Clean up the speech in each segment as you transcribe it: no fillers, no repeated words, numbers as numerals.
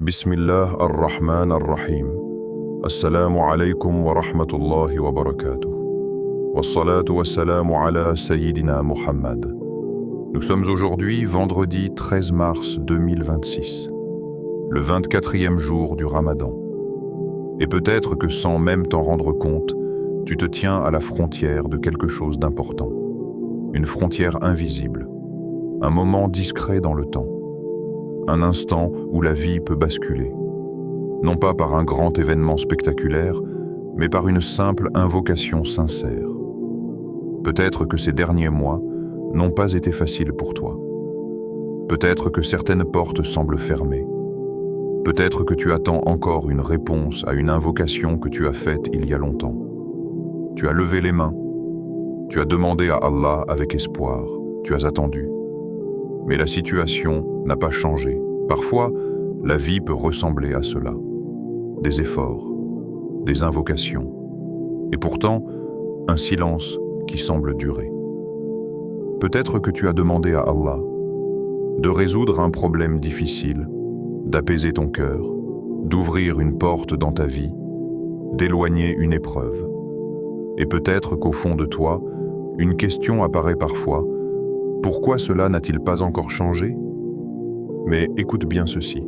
Bismillah ar-Rahman ar-Rahim. Assalamu alaykum wa rahmatullahi wa barakatuh. Wassalatu wassalamu ala Sayyidina Muhammad. Nous sommes aujourd'hui vendredi 13 mars 2026, le 24e jour du Ramadan. Et peut-être que sans même t'en rendre compte, tu te tiens à la frontière de quelque chose d'important. Une frontière invisible, un moment discret dans le temps. Un instant où la vie peut basculer, non pas par un grand événement spectaculaire, mais par une simple invocation sincère. Peut-être que ces derniers mois n'ont pas été faciles pour toi. Peut-être que certaines portes semblent fermées. Peut-être que tu attends encore une réponse à une invocation que tu as faite il y a longtemps. Tu as levé les mains, tu as demandé à Allah avec espoir, tu as attendu. Mais la situation n'a pas changé. Parfois, la vie peut ressembler à cela. Des efforts, des invocations, et pourtant, un silence qui semble durer. Peut-être que tu as demandé à Allah de résoudre un problème difficile, d'apaiser ton cœur, d'ouvrir une porte dans ta vie, d'éloigner une épreuve. Et peut-être qu'au fond de toi, une question apparaît parfois. Pourquoi cela n'a-t-il pas encore changé? Mais écoute bien ceci.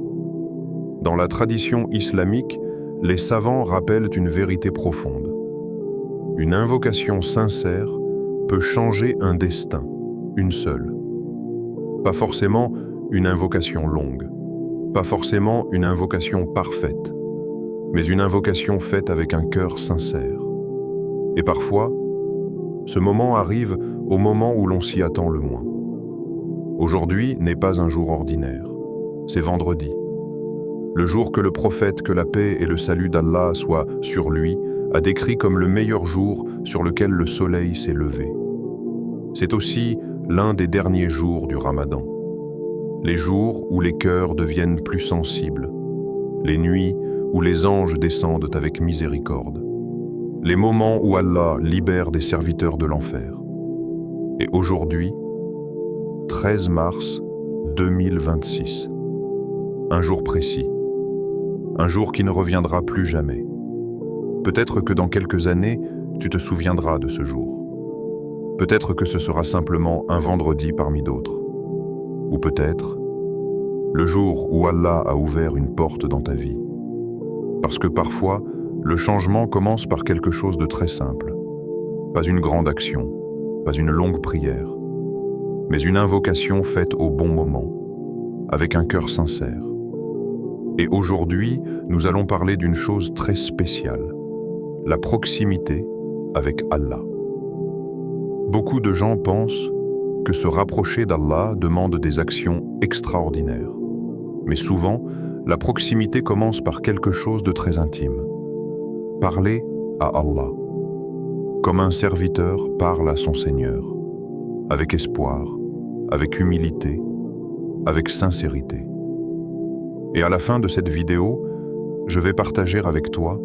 Dans la tradition islamique, les savants rappellent une vérité profonde. Une invocation sincère peut changer un destin, une seule. Pas forcément une invocation longue, pas forcément une invocation parfaite, mais une invocation faite avec un cœur sincère. Et parfois, ce moment arrive au moment où l'on s'y attend le moins. Aujourd'hui n'est pas un jour ordinaire, c'est vendredi. Le jour que le prophète, que la paix et le salut d'Allah soient sur lui, a décrit comme le meilleur jour sur lequel le soleil s'est levé. C'est aussi l'un des derniers jours du Ramadan. Les jours où les cœurs deviennent plus sensibles, les nuits où les anges descendent avec miséricorde, les moments où Allah libère des serviteurs de l'enfer. Et aujourd'hui, 13 mars 2026, un jour précis, un jour qui ne reviendra plus jamais. Peut-être que dans quelques années, tu te souviendras de ce jour. Peut-être que ce sera simplement un vendredi parmi d'autres. Ou peut-être le jour où Allah a ouvert une porte dans ta vie. Parce que parfois, le changement commence par quelque chose de très simple. Pas une grande action, pas une longue prière, mais une invocation faite au bon moment, avec un cœur sincère. Et aujourd'hui, nous allons parler d'une chose très spéciale, la proximité avec Allah. Beaucoup de gens pensent que se rapprocher d'Allah demande des actions extraordinaires. Mais souvent, la proximité commence par quelque chose de très intime. Parler à Allah, comme un serviteur parle à son Seigneur, avec espoir, avec humilité, avec sincérité. Et à la fin de cette vidéo, je vais partager avec toi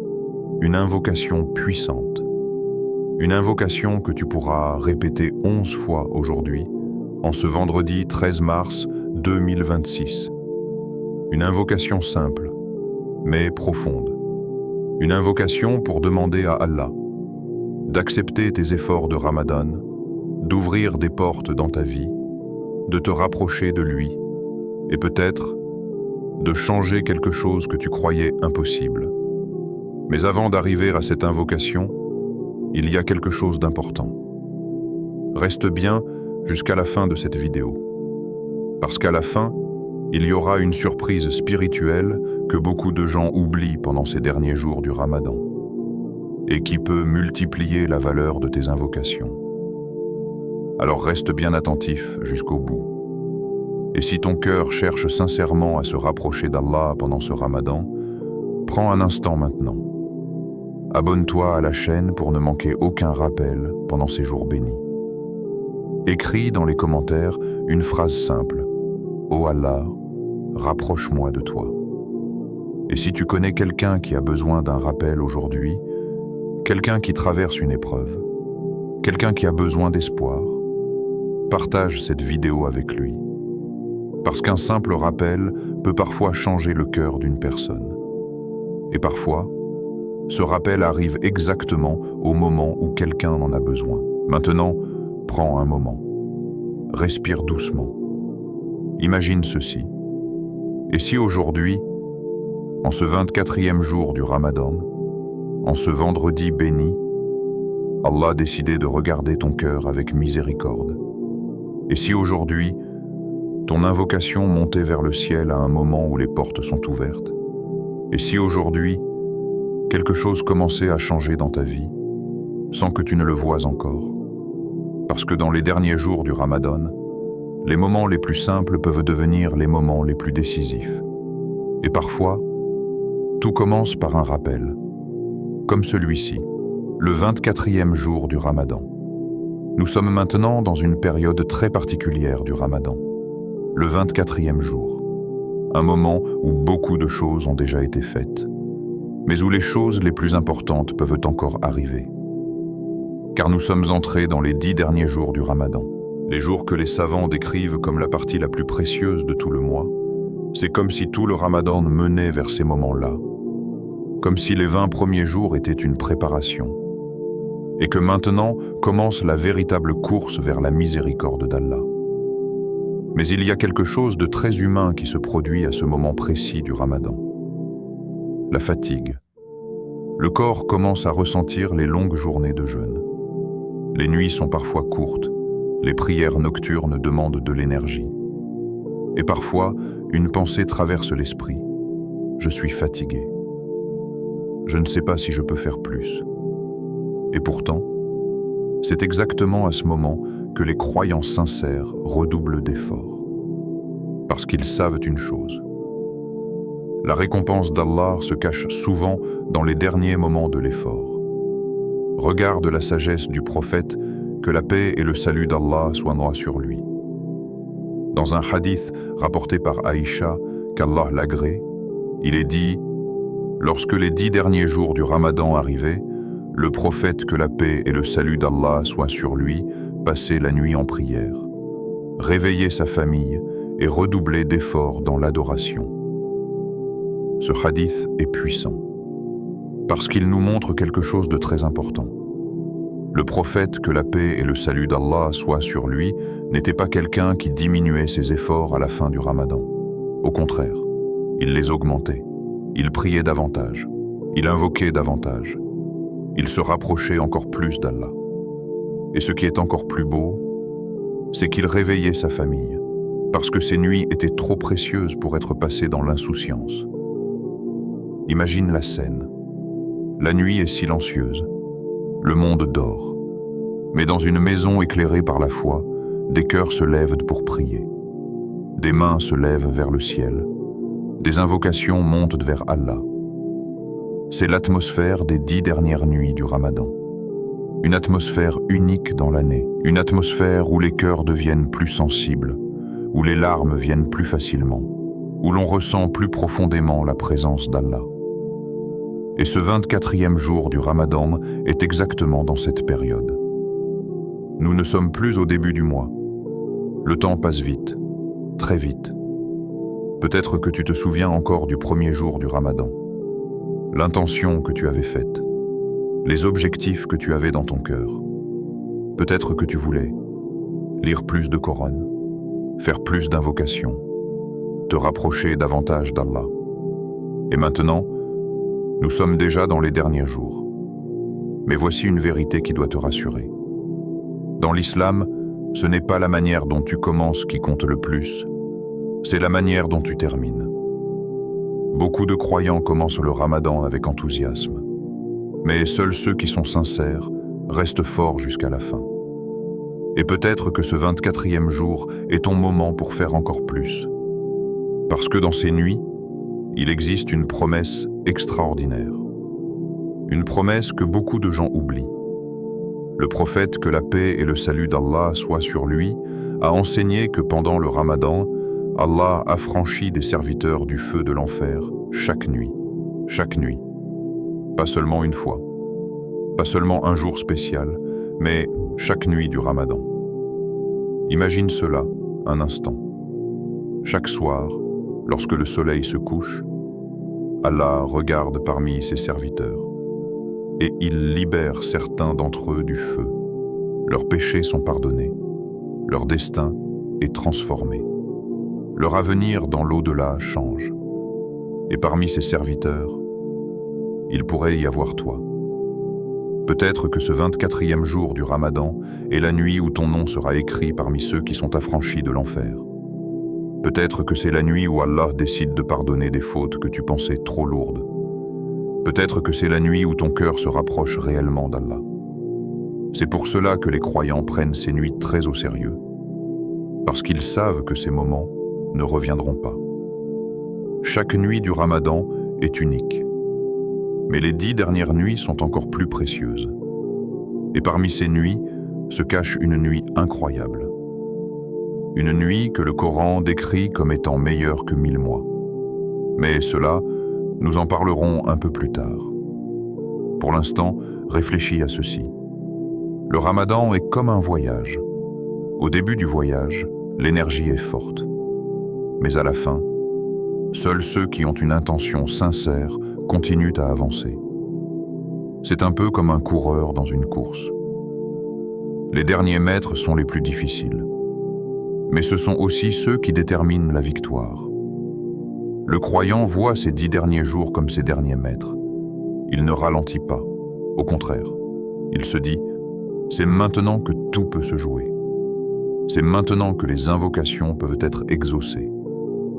une invocation puissante. Une invocation que tu pourras répéter 11 fois aujourd'hui, en ce vendredi 13 mars 2026. Une invocation simple, mais profonde. Une invocation pour demander à Allah d'accepter tes efforts de Ramadan, d'ouvrir des portes dans ta vie, de te rapprocher de lui, et peut-être de changer quelque chose que tu croyais impossible. Mais avant d'arriver à cette invocation, il y a quelque chose d'important. Reste bien jusqu'à la fin de cette vidéo, parce qu'à la fin, il y aura une surprise spirituelle que beaucoup de gens oublient pendant ces derniers jours du Ramadan, et qui peut multiplier la valeur de tes invocations. Alors reste bien attentif jusqu'au bout. Et si ton cœur cherche sincèrement à se rapprocher d'Allah pendant ce Ramadan, prends un instant maintenant. Abonne-toi à la chaîne pour ne manquer aucun rappel pendant ces jours bénis. Écris dans les commentaires une phrase simple. « Oh Allah, rapproche-moi de toi ». Et si tu connais quelqu'un qui a besoin d'un rappel aujourd'hui, quelqu'un qui traverse une épreuve, quelqu'un qui a besoin d'espoir, partage cette vidéo avec lui. Parce qu'un simple rappel peut parfois changer le cœur d'une personne. Et parfois, ce rappel arrive exactement au moment où quelqu'un en a besoin. Maintenant, prends un moment. Respire doucement. Imagine ceci. Et si aujourd'hui, en ce 24e jour du Ramadan, en ce vendredi béni, Allah décidait de regarder ton cœur avec miséricorde? Et si aujourd'hui, ton invocation montait vers le ciel à un moment où les portes sont ouvertes? Et si aujourd'hui, quelque chose commençait à changer dans ta vie, sans que tu ne le vois encore? Parce que dans les derniers jours du Ramadan, les moments les plus simples peuvent devenir les moments les plus décisifs. Et parfois, tout commence par un rappel, comme celui-ci, le 24e jour du Ramadan. Nous sommes maintenant dans une période très particulière du Ramadan, le 24e jour, un moment où beaucoup de choses ont déjà été faites, mais où les choses les plus importantes peuvent encore arriver. Car nous sommes entrés dans les 10 derniers jours du Ramadan, les jours que les savants décrivent comme la partie la plus précieuse de tout le mois. C'est comme si tout le Ramadan menait vers ces moments-là, comme si les 20 premiers jours étaient une préparation, et que maintenant commence la véritable course vers la miséricorde d'Allah. Mais il y a quelque chose de très humain qui se produit à ce moment précis du Ramadan. La fatigue. Le corps commence à ressentir les longues journées de jeûne. Les nuits sont parfois courtes, les prières nocturnes demandent de l'énergie. Et parfois, une pensée traverse l'esprit. Je suis fatigué. Je ne sais pas si je peux faire plus. Et pourtant, c'est exactement à ce moment que les croyants sincères redoublent d'efforts. Parce qu'ils savent une chose. La récompense d'Allah se cache souvent dans les derniers moments de l'effort. Regarde la sagesse du prophète, que la paix et le salut d'Allah soient sur lui. Dans un hadith rapporté par Aïcha, qu'Allah l'agrée, il est dit « Lorsque les 10 derniers jours du Ramadan arrivaient, le prophète, que la paix et le salut d'Allah soient sur lui, passait la nuit en prière, réveillait sa famille et redoublait d'efforts dans l'adoration. » Ce hadith est puissant, parce qu'il nous montre quelque chose de très important. Le prophète, que la paix et le salut d'Allah soient sur lui, n'était pas quelqu'un qui diminuait ses efforts à la fin du Ramadan. Au contraire, il les augmentait. Il priait davantage. Il invoquait davantage. Il se rapprochait encore plus d'Allah. Et ce qui est encore plus beau, c'est qu'il réveillait sa famille, parce que ses nuits étaient trop précieuses pour être passées dans l'insouciance. Imagine la scène. La nuit est silencieuse. Le monde dort. Mais dans une maison éclairée par la foi, des cœurs se lèvent pour prier. Des mains se lèvent vers le ciel. Des invocations montent vers Allah. C'est l'atmosphère des 10 dernières nuits du Ramadan. Une atmosphère unique dans l'année. Une atmosphère où les cœurs deviennent plus sensibles, où les larmes viennent plus facilement, où l'on ressent plus profondément la présence d'Allah. Et ce 24e jour du Ramadan est exactement dans cette période. Nous ne sommes plus au début du mois. Le temps passe vite, très vite. Peut-être que tu te souviens encore du premier jour du Ramadan. L'intention que tu avais faite, les objectifs que tu avais dans ton cœur. Peut-être que tu voulais lire plus de Coran, faire plus d'invocations, te rapprocher davantage d'Allah. Et maintenant, nous sommes déjà dans les derniers jours. Mais voici une vérité qui doit te rassurer. Dans l'islam, ce n'est pas la manière dont tu commences qui compte le plus, c'est la manière dont tu termines. Beaucoup de croyants commencent le Ramadan avec enthousiasme, mais seuls ceux qui sont sincères restent forts jusqu'à la fin. Et peut-être que ce 24e jour est ton moment pour faire encore plus. Parce que dans ces nuits, il existe une promesse extraordinaire. Une promesse que beaucoup de gens oublient. Le prophète, que la paix et le salut d'Allah soient sur lui, a enseigné que pendant le Ramadan, Allah affranchit des serviteurs du feu de l'enfer chaque nuit. Chaque nuit. Pas seulement une fois. Pas seulement un jour spécial, mais chaque nuit du Ramadan. Imagine cela, un instant. Chaque soir, lorsque le soleil se couche, Allah regarde parmi ses serviteurs et il libère certains d'entre eux du feu. Leurs péchés sont pardonnés, leur destin est transformé. Leur avenir dans l'au-delà change. Et parmi ses serviteurs, il pourrait y avoir toi. Peut-être que ce 24e jour du Ramadan est la nuit où ton nom sera écrit parmi ceux qui sont affranchis de l'enfer. Peut-être que c'est la nuit où Allah décide de pardonner des fautes que tu pensais trop lourdes. Peut-être que c'est la nuit où ton cœur se rapproche réellement d'Allah. C'est pour cela que les croyants prennent ces nuits très au sérieux, parce qu'ils savent que ces moments ne reviendront pas. Chaque nuit du Ramadan est unique, mais les 10 dernières nuits sont encore plus précieuses. Et parmi ces nuits se cache une nuit incroyable. Une nuit que le Coran décrit comme étant meilleure que 1000 mois. Mais cela, nous en parlerons un peu plus tard. Pour l'instant, réfléchis à ceci. Le Ramadan est comme un voyage. Au début du voyage, l'énergie est forte. Mais à la fin, seuls ceux qui ont une intention sincère continuent à avancer. C'est un peu comme un coureur dans une course. Les derniers mètres sont les plus difficiles. Mais ce sont aussi ceux qui déterminent la victoire. Le croyant voit ces 10 derniers jours comme ses derniers mètres. Il ne ralentit pas. Au contraire, il se dit « C'est maintenant que tout peut se jouer. C'est maintenant que les invocations peuvent être exaucées.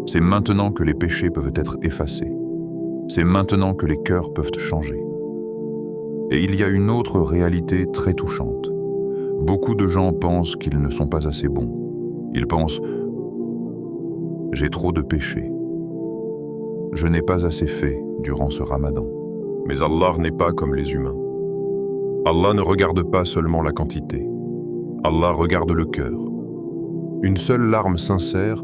C'est maintenant que les péchés peuvent être effacés. C'est maintenant que les cœurs peuvent changer. » Et il y a une autre réalité très touchante. Beaucoup de gens pensent qu'ils ne sont pas assez bons. Ils pensent « J'ai trop de péchés. Je n'ai pas assez fait durant ce Ramadan. » Mais Allah n'est pas comme les humains. Allah ne regarde pas seulement la quantité. Allah regarde le cœur. Une seule larme sincère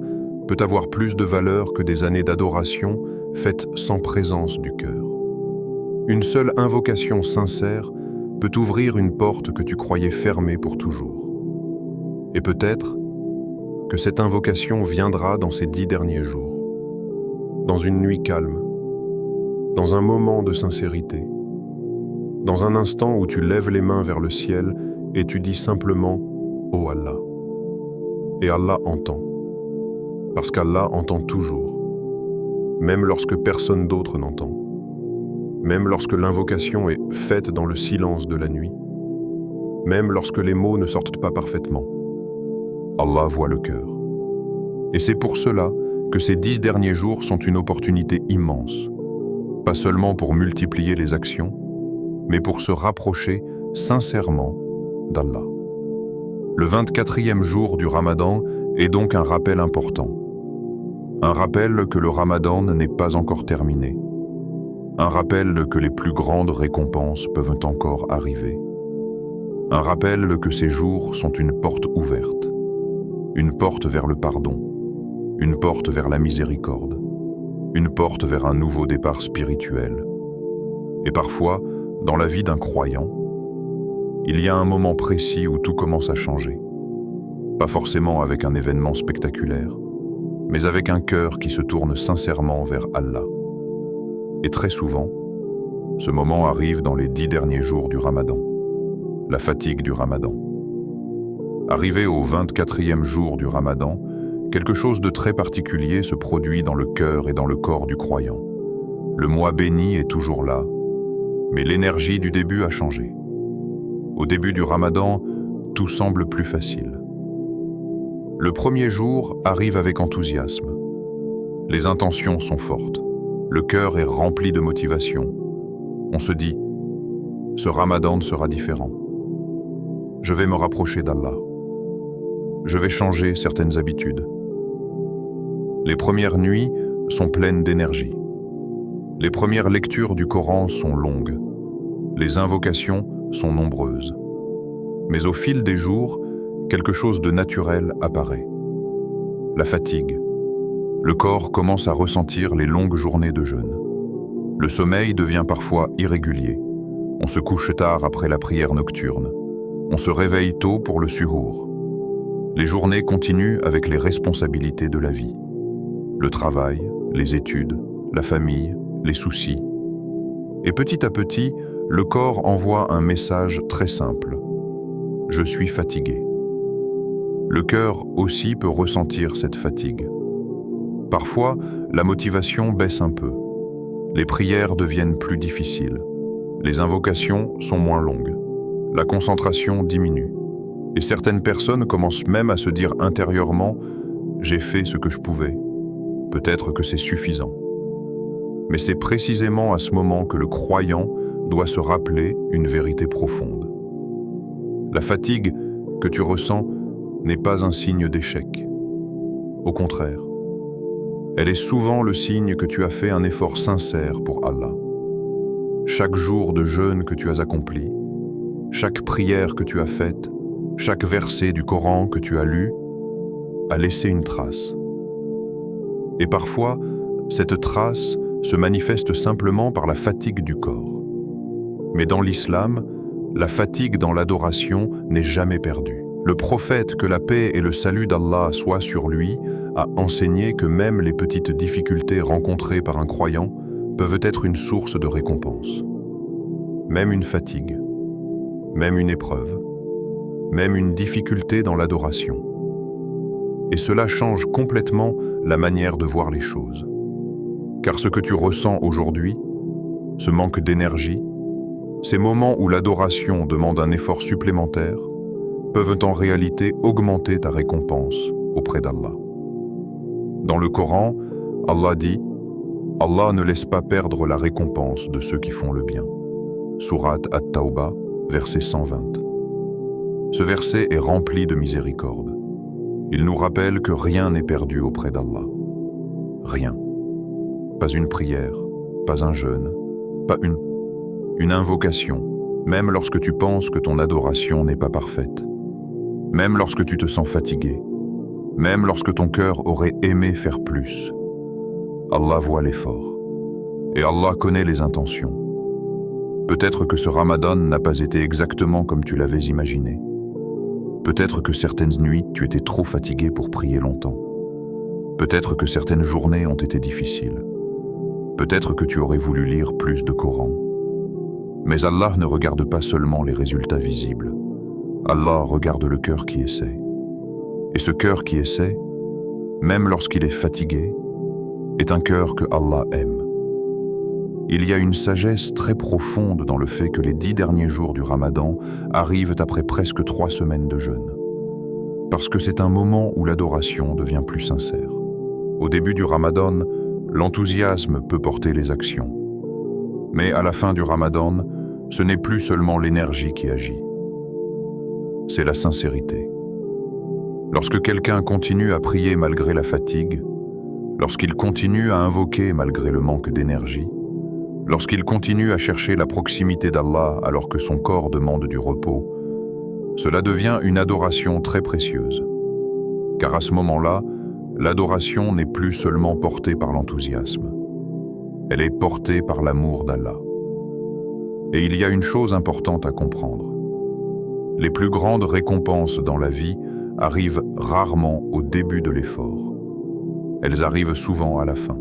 peut avoir plus de valeur que des années d'adoration faites sans présence du cœur. Une seule invocation sincère peut ouvrir une porte que tu croyais fermée pour toujours. Et peut-être que cette invocation viendra dans ces 10 derniers jours, dans une nuit calme, dans un moment de sincérité, dans un instant où tu lèves les mains vers le ciel et tu dis simplement « Oh Allah ». Et Allah entend, parce qu'Allah entend toujours, même lorsque personne d'autre n'entend, même lorsque l'invocation est faite dans le silence de la nuit, même lorsque les mots ne sortent pas parfaitement. Allah voit le cœur. Et c'est pour cela que ces 10 derniers jours sont une opportunité immense, pas seulement pour multiplier les actions, mais pour se rapprocher sincèrement d'Allah. Le 24e jour du Ramadan est donc un rappel important. Un rappel que le Ramadan n'est pas encore terminé. Un rappel que les plus grandes récompenses peuvent encore arriver. Un rappel que ces jours sont une porte ouverte. Une porte vers le pardon, une porte vers la miséricorde, une porte vers un nouveau départ spirituel. Et parfois, dans la vie d'un croyant, il y a un moment précis où tout commence à changer. Pas forcément avec un événement spectaculaire, mais avec un cœur qui se tourne sincèrement vers Allah. Et très souvent, ce moment arrive dans les 10 derniers jours du Ramadan, la fatigue du Ramadan. Arrivé au 24e jour du Ramadan, quelque chose de très particulier se produit dans le cœur et dans le corps du croyant. Le mois béni est toujours là, mais l'énergie du début a changé. Au début du Ramadan, tout semble plus facile. Le premier jour arrive avec enthousiasme. Les intentions sont fortes. Le cœur est rempli de motivation. On se dit, ce Ramadan sera différent. Je vais me rapprocher d'Allah. Je vais changer certaines habitudes. Les premières nuits sont pleines d'énergie. Les premières lectures du Coran sont longues. Les invocations sont nombreuses. Mais au fil des jours, quelque chose de naturel apparaît. La fatigue. Le corps commence à ressentir les longues journées de jeûne. Le sommeil devient parfois irrégulier. On se couche tard après la prière nocturne. On se réveille tôt pour le suhour. Les journées continuent avec les responsabilités de la vie. Le travail, les études, la famille, les soucis. Et petit à petit, le corps envoie un message très simple. Je suis fatigué. Le cœur aussi peut ressentir cette fatigue. Parfois, la motivation baisse un peu. Les prières deviennent plus difficiles. Les invocations sont moins longues. La concentration diminue. Et certaines personnes commencent même à se dire intérieurement « j'ai fait ce que je pouvais. Peut-être que c'est suffisant ». Mais c'est précisément à ce moment que le croyant doit se rappeler une vérité profonde. La fatigue que tu ressens n'est pas un signe d'échec. Au contraire, elle est souvent le signe que tu as fait un effort sincère pour Allah. Chaque jour de jeûne que tu as accompli, chaque prière que tu as faite, chaque verset du Coran que tu as lu, a laissé une trace. Et parfois, cette trace se manifeste simplement par la fatigue du corps. Mais dans l'islam, la fatigue dans l'adoration n'est jamais perdue. Le prophète, que la paix et le salut d'Allah soient sur lui, a enseigné que même les petites difficultés rencontrées par un croyant peuvent être une source de récompense. Même une fatigue, même une épreuve, même une difficulté dans l'adoration. Et cela change complètement la manière de voir les choses. Car ce que tu ressens aujourd'hui, ce manque d'énergie, ces moments où l'adoration demande un effort supplémentaire, peuvent en réalité augmenter ta récompense auprès d'Allah. Dans le Coran, Allah dit « Allah ne laisse pas perdre la récompense de ceux qui font le bien ». Sourate At-Tawbah, verset 120. Ce verset est rempli de miséricorde. Il nous rappelle que rien n'est perdu auprès d'Allah. Rien. Pas une prière, pas un jeûne, pas une invocation, même lorsque tu penses que ton adoration n'est pas parfaite. Même lorsque tu te sens fatigué. Même lorsque ton cœur aurait aimé faire plus. Allah voit l'effort. Et Allah connaît les intentions. Peut-être que ce Ramadan n'a pas été exactement comme tu l'avais imaginé. Peut-être que certaines nuits, tu étais trop fatigué pour prier longtemps. Peut-être que certaines journées ont été difficiles. Peut-être que tu aurais voulu lire plus de Coran. Mais Allah ne regarde pas seulement les résultats visibles. Allah regarde le cœur qui essaie. Et ce cœur qui essaie, même lorsqu'il est fatigué, est un cœur que Allah aime. Il y a une sagesse très profonde dans le fait que les 10 derniers jours du Ramadan arrivent après presque 3 semaines de jeûne. Parce que c'est un moment où l'adoration devient plus sincère. Au début du Ramadan, l'enthousiasme peut porter les actions. Mais à la fin du Ramadan, ce n'est plus seulement l'énergie qui agit. C'est la sincérité. Lorsque quelqu'un continue à prier malgré la fatigue, lorsqu'il continue à invoquer malgré le manque d'énergie, lorsqu'il continue à chercher la proximité d'Allah alors que son corps demande du repos, cela devient une adoration très précieuse. Car à ce moment-là, l'adoration n'est plus seulement portée par l'enthousiasme. Elle est portée par l'amour d'Allah. Et il y a une chose importante à comprendre. Les plus grandes récompenses dans la vie arrivent rarement au début de l'effort. Elles arrivent souvent à la fin.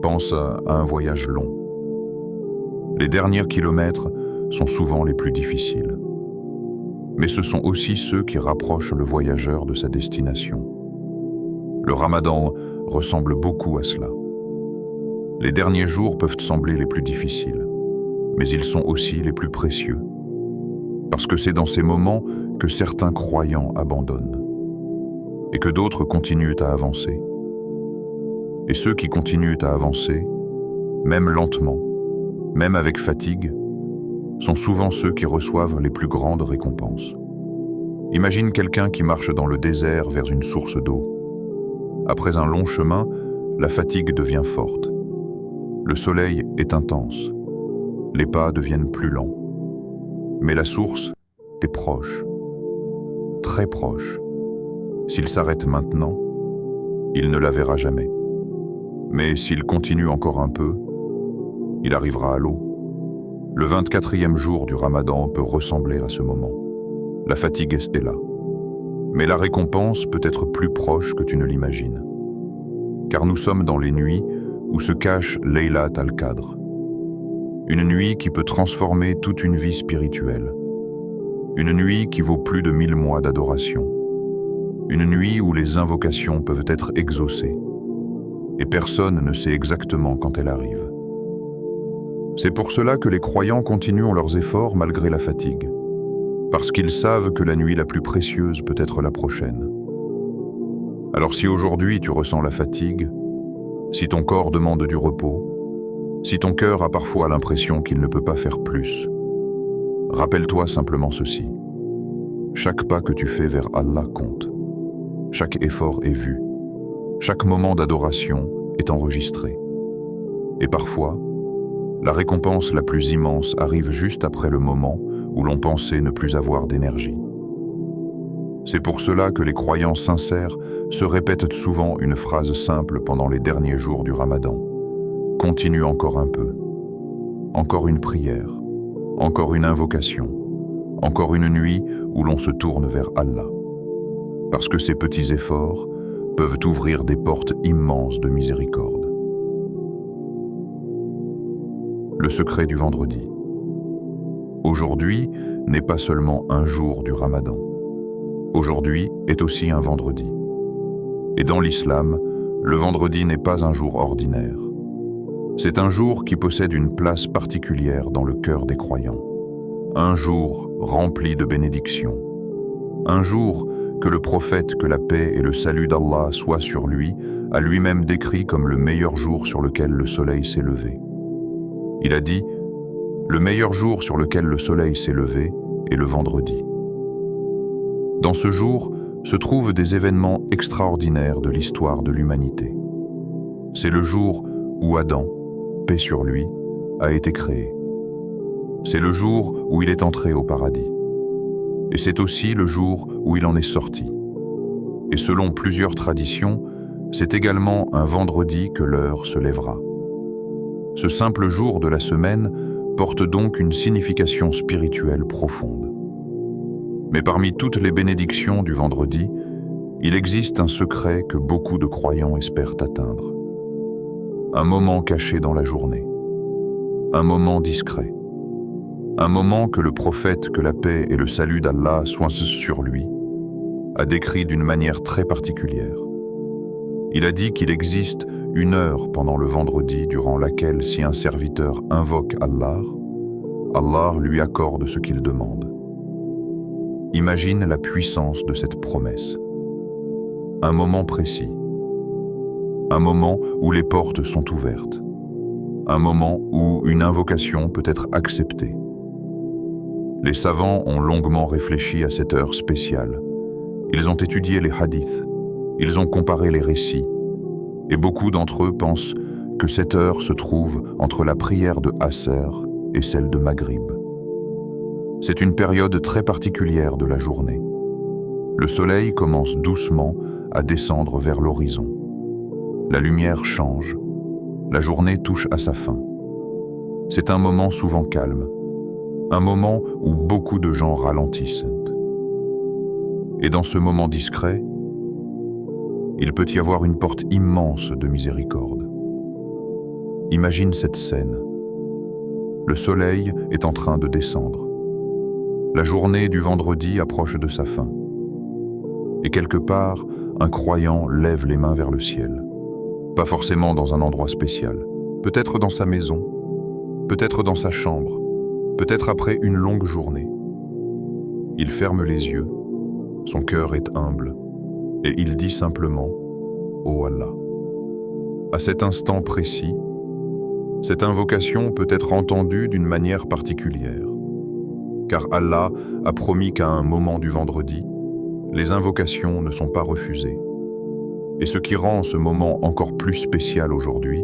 Pense à un voyage long. Les derniers kilomètres sont souvent les plus difficiles. Mais ce sont aussi ceux qui rapprochent le voyageur de sa destination. Le Ramadan ressemble beaucoup à cela. Les derniers jours peuvent sembler les plus difficiles, mais ils sont aussi les plus précieux. Parce que c'est dans ces moments que certains croyants abandonnent et que d'autres continuent à avancer. Et ceux qui continuent à avancer, même lentement, même avec fatigue, sont souvent ceux qui reçoivent les plus grandes récompenses. Imagine quelqu'un qui marche dans le désert vers une source d'eau. Après un long chemin, la fatigue devient forte. Le soleil est intense. Les pas deviennent plus lents. Mais la source est proche, très proche. S'il s'arrête maintenant, il ne la verra jamais. Mais s'il continue encore un peu, il arrivera à l'eau. Le 24e jour du Ramadan peut ressembler à ce moment. La fatigue est là. Mais la récompense peut être plus proche que tu ne l'imagines. car nous sommes dans les nuits où se cache Laylat al-Qadr. Une nuit qui peut transformer toute une vie spirituelle. Une nuit qui vaut plus de 1000 mois d'adoration. Une nuit où les invocations peuvent être exaucées. Et personne ne sait exactement quand elle arrive. C'est pour cela que les croyants continuent leurs efforts malgré la fatigue. Parce qu'ils savent que la nuit la plus précieuse peut être la prochaine. Alors si aujourd'hui tu ressens la fatigue, si ton corps demande du repos, si ton cœur a parfois l'impression qu'il ne peut pas faire plus, rappelle-toi simplement ceci. Chaque pas que tu fais vers Allah compte. Chaque effort est vu. Chaque moment d'adoration est enregistré. Et parfois, la récompense la plus immense arrive juste après le moment où l'on pensait ne plus avoir d'énergie. C'est pour cela que les croyants sincères se répètent souvent une phrase simple pendant les derniers jours du Ramadan. Continue encore un peu. Encore une prière. Encore une invocation. Encore une nuit où l'on se tourne vers Allah. Parce que ces petits efforts peuvent ouvrir des portes immenses de miséricorde. Le secret du vendredi. Aujourd'hui n'est pas seulement un jour du Ramadan. Aujourd'hui est aussi un vendredi. Et dans l'islam, le vendredi n'est pas un jour ordinaire. C'est un jour qui possède une place particulière dans le cœur des croyants. Un jour rempli de bénédictions. Un jour que le prophète, que la paix et le salut d'Allah soient sur lui, a lui-même décrit comme le meilleur jour sur lequel le soleil s'est levé. Il a dit « Le meilleur jour sur lequel le soleil s'est levé est le vendredi ». Dans ce jour se trouvent des événements extraordinaires de l'histoire de l'humanité. C'est le jour où Adam, paix sur lui, a été créé. C'est le jour où il est entré au paradis. Et c'est aussi le jour où il en est sorti. Et selon plusieurs traditions, c'est également un vendredi que l'heure se lèvera. Ce simple jour de la semaine porte donc une signification spirituelle profonde. Mais parmi toutes les bénédictions du vendredi, il existe un secret que beaucoup de croyants espèrent atteindre. Un moment caché dans la journée. Un moment discret. Un moment que le prophète, que la paix et le salut d'Allah soient sur lui, a décrit d'une manière très particulière. Il a dit qu'il existe une heure pendant le vendredi durant laquelle si un serviteur invoque Allah, Allah lui accorde ce qu'il demande. Imagine la puissance de cette promesse. Un moment précis. Un moment où les portes sont ouvertes. Un moment où une invocation peut être acceptée. Les savants ont longuement réfléchi à cette heure spéciale. Ils ont étudié les hadiths. Ils ont comparé les récits. Et beaucoup d'entre eux pensent que cette heure se trouve entre la prière de Asr et celle de Maghrib. C'est une période très particulière de la journée. Le soleil commence doucement à descendre vers l'horizon. La lumière change. La journée touche à sa fin. C'est un moment souvent calme. Un moment où beaucoup de gens ralentissent. Et dans ce moment discret, il peut y avoir une porte immense de miséricorde. Imagine cette scène. Le soleil est en train de descendre. La journée du vendredi approche de sa fin. Et quelque part, un croyant lève les mains vers le ciel. Pas forcément dans un endroit spécial. Peut-être dans sa maison. Peut-être dans sa chambre. Peut-être après une longue journée. Il ferme les yeux. Son cœur est humble. Et il dit simplement « Ô Allah ». À cet instant précis, cette invocation peut être entendue d'une manière particulière. Car Allah a promis qu'à un moment du vendredi, les invocations ne sont pas refusées. Et ce qui rend ce moment encore plus spécial aujourd'hui,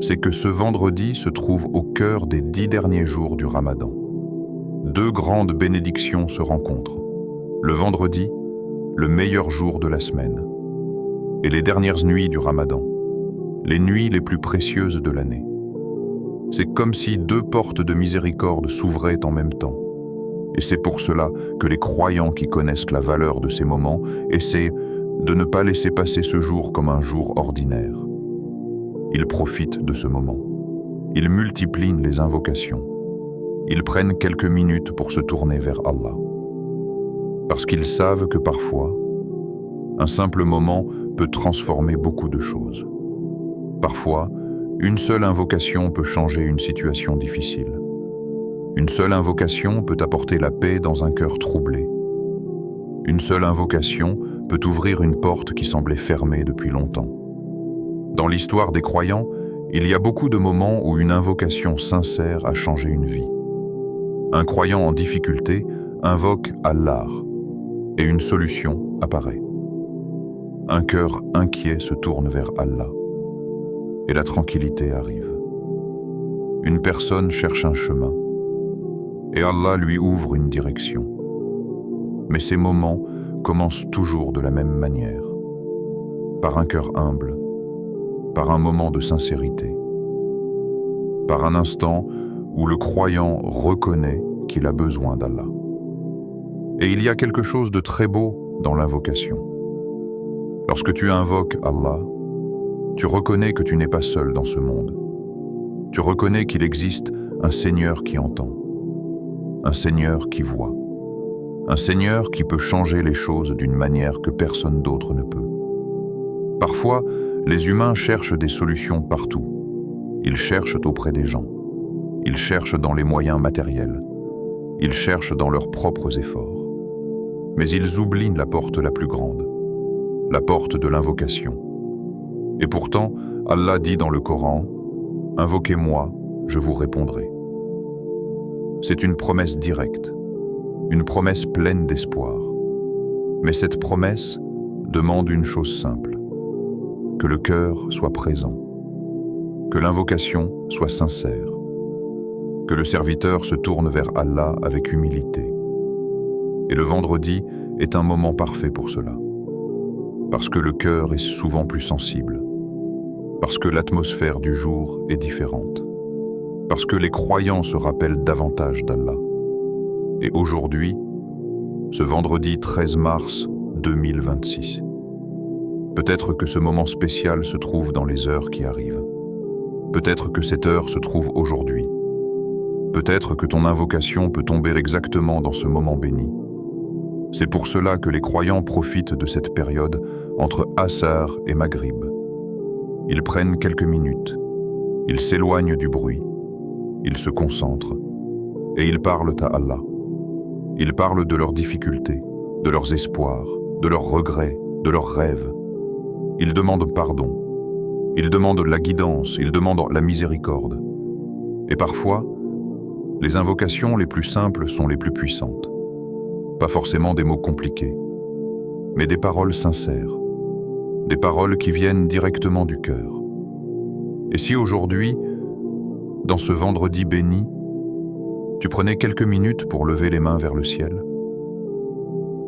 c'est que ce vendredi se trouve au cœur des 10 derniers jours du Ramadan. 2 grandes bénédictions se rencontrent. Le vendredi, le meilleur jour de la semaine, et les dernières nuits du Ramadan, les nuits les plus précieuses de l'année. C'est comme si 2 portes de miséricorde s'ouvraient en même temps. Et c'est pour cela que les croyants qui connaissent la valeur de ces moments essaient de ne pas laisser passer ce jour comme un jour ordinaire. Ils profitent de ce moment. Ils multiplient les invocations. Ils prennent quelques minutes pour se tourner vers Allah. Parce qu'ils savent que parfois, un simple moment peut transformer beaucoup de choses. Parfois, une seule invocation peut changer une situation difficile. Une seule invocation peut apporter la paix dans un cœur troublé. Une seule invocation peut ouvrir une porte qui semblait fermée depuis longtemps. Dans l'histoire des croyants, il y a beaucoup de moments où une invocation sincère a changé une vie. Un croyant en difficulté invoque Allah et une solution apparaît. Un cœur inquiet se tourne vers Allah et la tranquillité arrive. Une personne cherche un chemin et Allah lui ouvre une direction. Mais ces moments commencent toujours de la même manière, par un cœur humble, par un moment de sincérité, par un instant où le croyant reconnaît qu'il a besoin d'Allah. Et il y a quelque chose de très beau dans l'invocation. Lorsque tu invoques Allah, tu reconnais que tu n'es pas seul dans ce monde. Tu reconnais qu'il existe un Seigneur qui entend, un Seigneur qui voit, un Seigneur qui peut changer les choses d'une manière que personne d'autre ne peut. Parfois, les humains cherchent des solutions partout. Ils cherchent auprès des gens. Ils cherchent dans les moyens matériels. Ils cherchent dans leurs propres efforts. Mais ils oublient la porte la plus grande, la porte de l'invocation. Et pourtant, Allah dit dans le Coran, « Invoquez-moi, je vous répondrai ». C'est une promesse directe, une promesse pleine d'espoir. Mais cette promesse demande une chose simple, que le cœur soit présent, que l'invocation soit sincère, que le serviteur se tourne vers Allah avec humilité. Et le vendredi est un moment parfait pour cela, parce que le cœur est souvent plus sensible, parce que l'atmosphère du jour est différente, parce que les croyants se rappellent davantage d'Allah. Et aujourd'hui, ce vendredi 13 mars 2026, peut-être que ce moment spécial se trouve dans les heures qui arrivent. Peut-être que cette heure se trouve aujourd'hui. Peut-être que ton invocation peut tomber exactement dans ce moment béni. C'est pour cela que les croyants profitent de cette période entre Asr et Maghrib. Ils prennent quelques minutes, ils s'éloignent du bruit, ils se concentrent et ils parlent à Allah. Ils parlent de leurs difficultés, de leurs espoirs, de leurs regrets, de leurs rêves. Ils demandent pardon, ils demandent la guidance, ils demandent la miséricorde. Et parfois, les invocations les plus simples sont les plus puissantes. Pas forcément des mots compliqués, mais des paroles sincères, des paroles qui viennent directement du cœur. Et si aujourd'hui, dans ce vendredi béni, tu prenais quelques minutes pour lever les mains vers le ciel,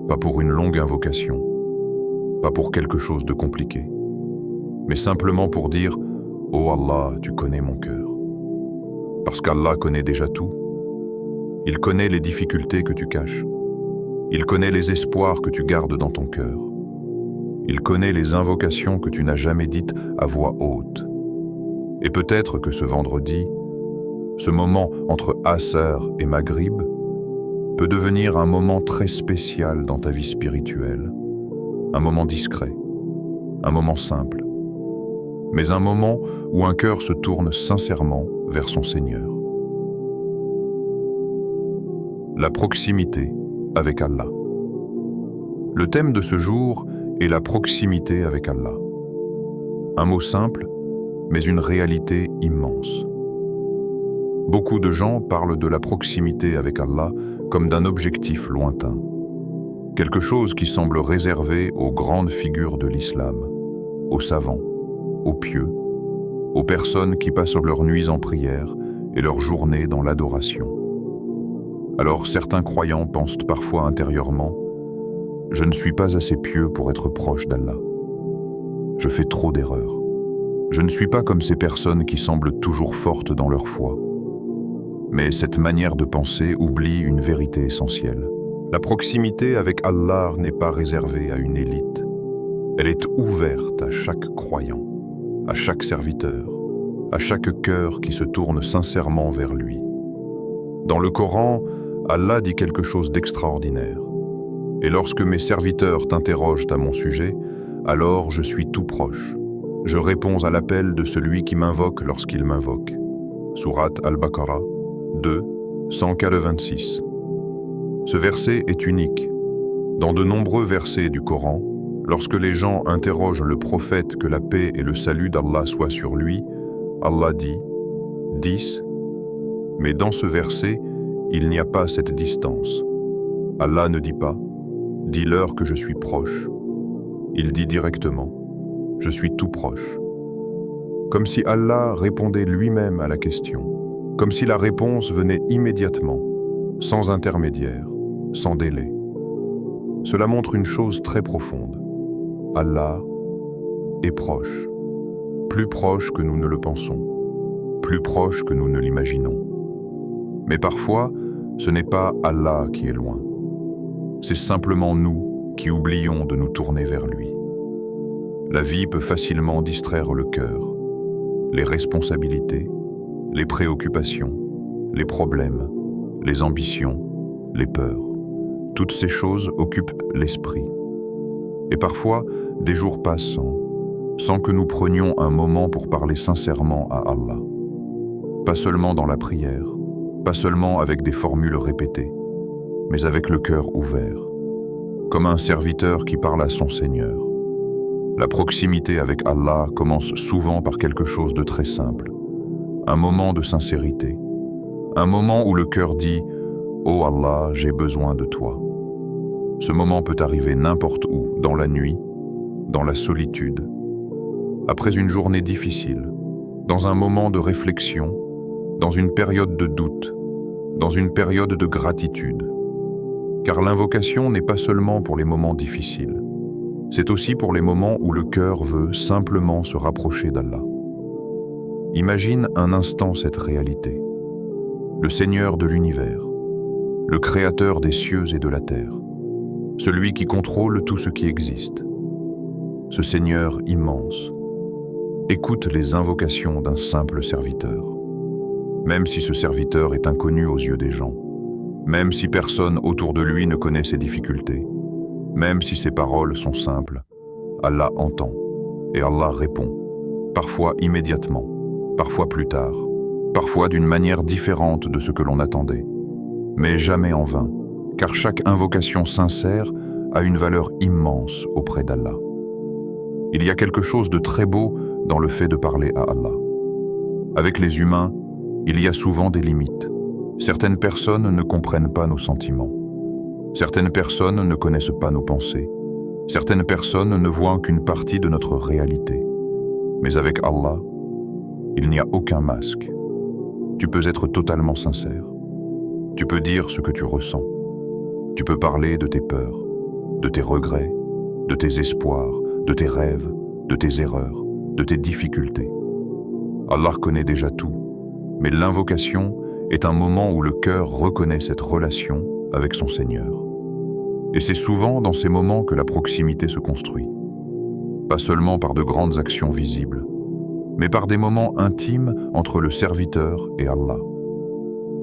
pas pour une longue invocation, pas pour quelque chose de compliqué, mais simplement pour dire « Oh Allah, tu connais mon cœur ». Parce qu'Allah connaît déjà tout. Il connaît les difficultés que tu caches. Il connaît les espoirs que tu gardes dans ton cœur. Il connaît les invocations que tu n'as jamais dites à voix haute. Et peut-être que ce vendredi, ce moment entre Asr et Maghrib, peut devenir un moment très spécial dans ta vie spirituelle, un moment discret, un moment simple, mais un moment où un cœur se tourne sincèrement vers son Seigneur. La proximité avec Allah. Le thème de ce jour est la proximité avec Allah. Un mot simple, mais une réalité immense. Beaucoup de gens parlent de la proximité avec Allah comme d'un objectif lointain. Quelque chose qui semble réservé aux grandes figures de l'islam, aux savants, aux pieux, aux personnes qui passent leurs nuits en prière et leurs journées dans l'adoration. Alors certains croyants pensent parfois intérieurement « Je ne suis pas assez pieux pour être proche d'Allah. Je fais trop d'erreurs. Je ne suis pas comme ces personnes qui semblent toujours fortes dans leur foi. » Mais cette manière de penser oublie une vérité essentielle. La proximité avec Allah n'est pas réservée à une élite. Elle est ouverte à chaque croyant, à chaque serviteur, à chaque cœur qui se tourne sincèrement vers lui. Dans le Coran, Allah dit quelque chose d'extraordinaire. Et lorsque mes serviteurs t'interrogent à mon sujet, alors je suis tout proche. Je réponds à l'appel de celui qui m'invoque lorsqu'il m'invoque. Sourate Al-Baqarah 2, 126. Ce verset est unique. Dans de nombreux versets du Coran, lorsque les gens interrogent le prophète que la paix et le salut d'Allah soient sur lui, Allah dit « 10 ». Mais dans ce verset, il n'y a pas cette distance. Allah ne dit pas « Dis-leur que je suis proche ». Il dit directement « Je suis tout proche ». Comme si Allah répondait lui-même à la question, comme si la réponse venait immédiatement, sans intermédiaire, sans délai. Cela montre une chose très profonde. Allah est proche, plus proche que nous ne le pensons, plus proche que nous ne l'imaginons. Mais parfois, ce n'est pas Allah qui est loin. C'est simplement nous qui oublions de nous tourner vers lui. La vie peut facilement distraire le cœur. Les responsabilités, les préoccupations, les problèmes, les ambitions, les peurs. Toutes ces choses occupent l'esprit. Et parfois, des jours passent sans que nous prenions un moment pour parler sincèrement à Allah. Pas seulement dans la prière, pas seulement avec des formules répétées, mais avec le cœur ouvert, comme un serviteur qui parle à son Seigneur. La proximité avec Allah commence souvent par quelque chose de très simple, un moment de sincérité, un moment où le cœur dit « Oh Allah, j'ai besoin de toi ». Ce moment peut arriver n'importe où, dans la nuit, dans la solitude, après une journée difficile, dans un moment de réflexion, dans une période de doute, dans une période de gratitude. Car l'invocation n'est pas seulement pour les moments difficiles, c'est aussi pour les moments où le cœur veut simplement se rapprocher d'Allah. Imagine un instant cette réalité. Le Seigneur de l'univers, le Créateur des cieux et de la terre, celui qui contrôle tout ce qui existe. Ce Seigneur immense, écoute les invocations d'un simple serviteur. Même si ce serviteur est inconnu aux yeux des gens, même si personne autour de lui ne connaît ses difficultés, même si ses paroles sont simples, Allah entend et Allah répond, parfois immédiatement, parfois plus tard, parfois d'une manière différente de ce que l'on attendait, mais jamais en vain, car chaque invocation sincère a une valeur immense auprès d'Allah. Il y a quelque chose de très beau dans le fait de parler à Allah. Avec les humains, il y a souvent des limites. Certaines personnes ne comprennent pas nos sentiments. Certaines personnes ne connaissent pas nos pensées. Certaines personnes ne voient qu'une partie de notre réalité. Mais avec Allah, il n'y a aucun masque. Tu peux être totalement sincère. Tu peux dire ce que tu ressens. Tu peux parler de tes peurs, de tes regrets, de tes espoirs, de tes rêves, de tes erreurs, de tes difficultés. Allah connaît déjà tout, mais l'invocation est un moment où le cœur reconnaît cette relation avec son Seigneur. Et c'est souvent dans ces moments que la proximité se construit. Pas seulement par de grandes actions visibles, mais par des moments intimes entre le serviteur et Allah.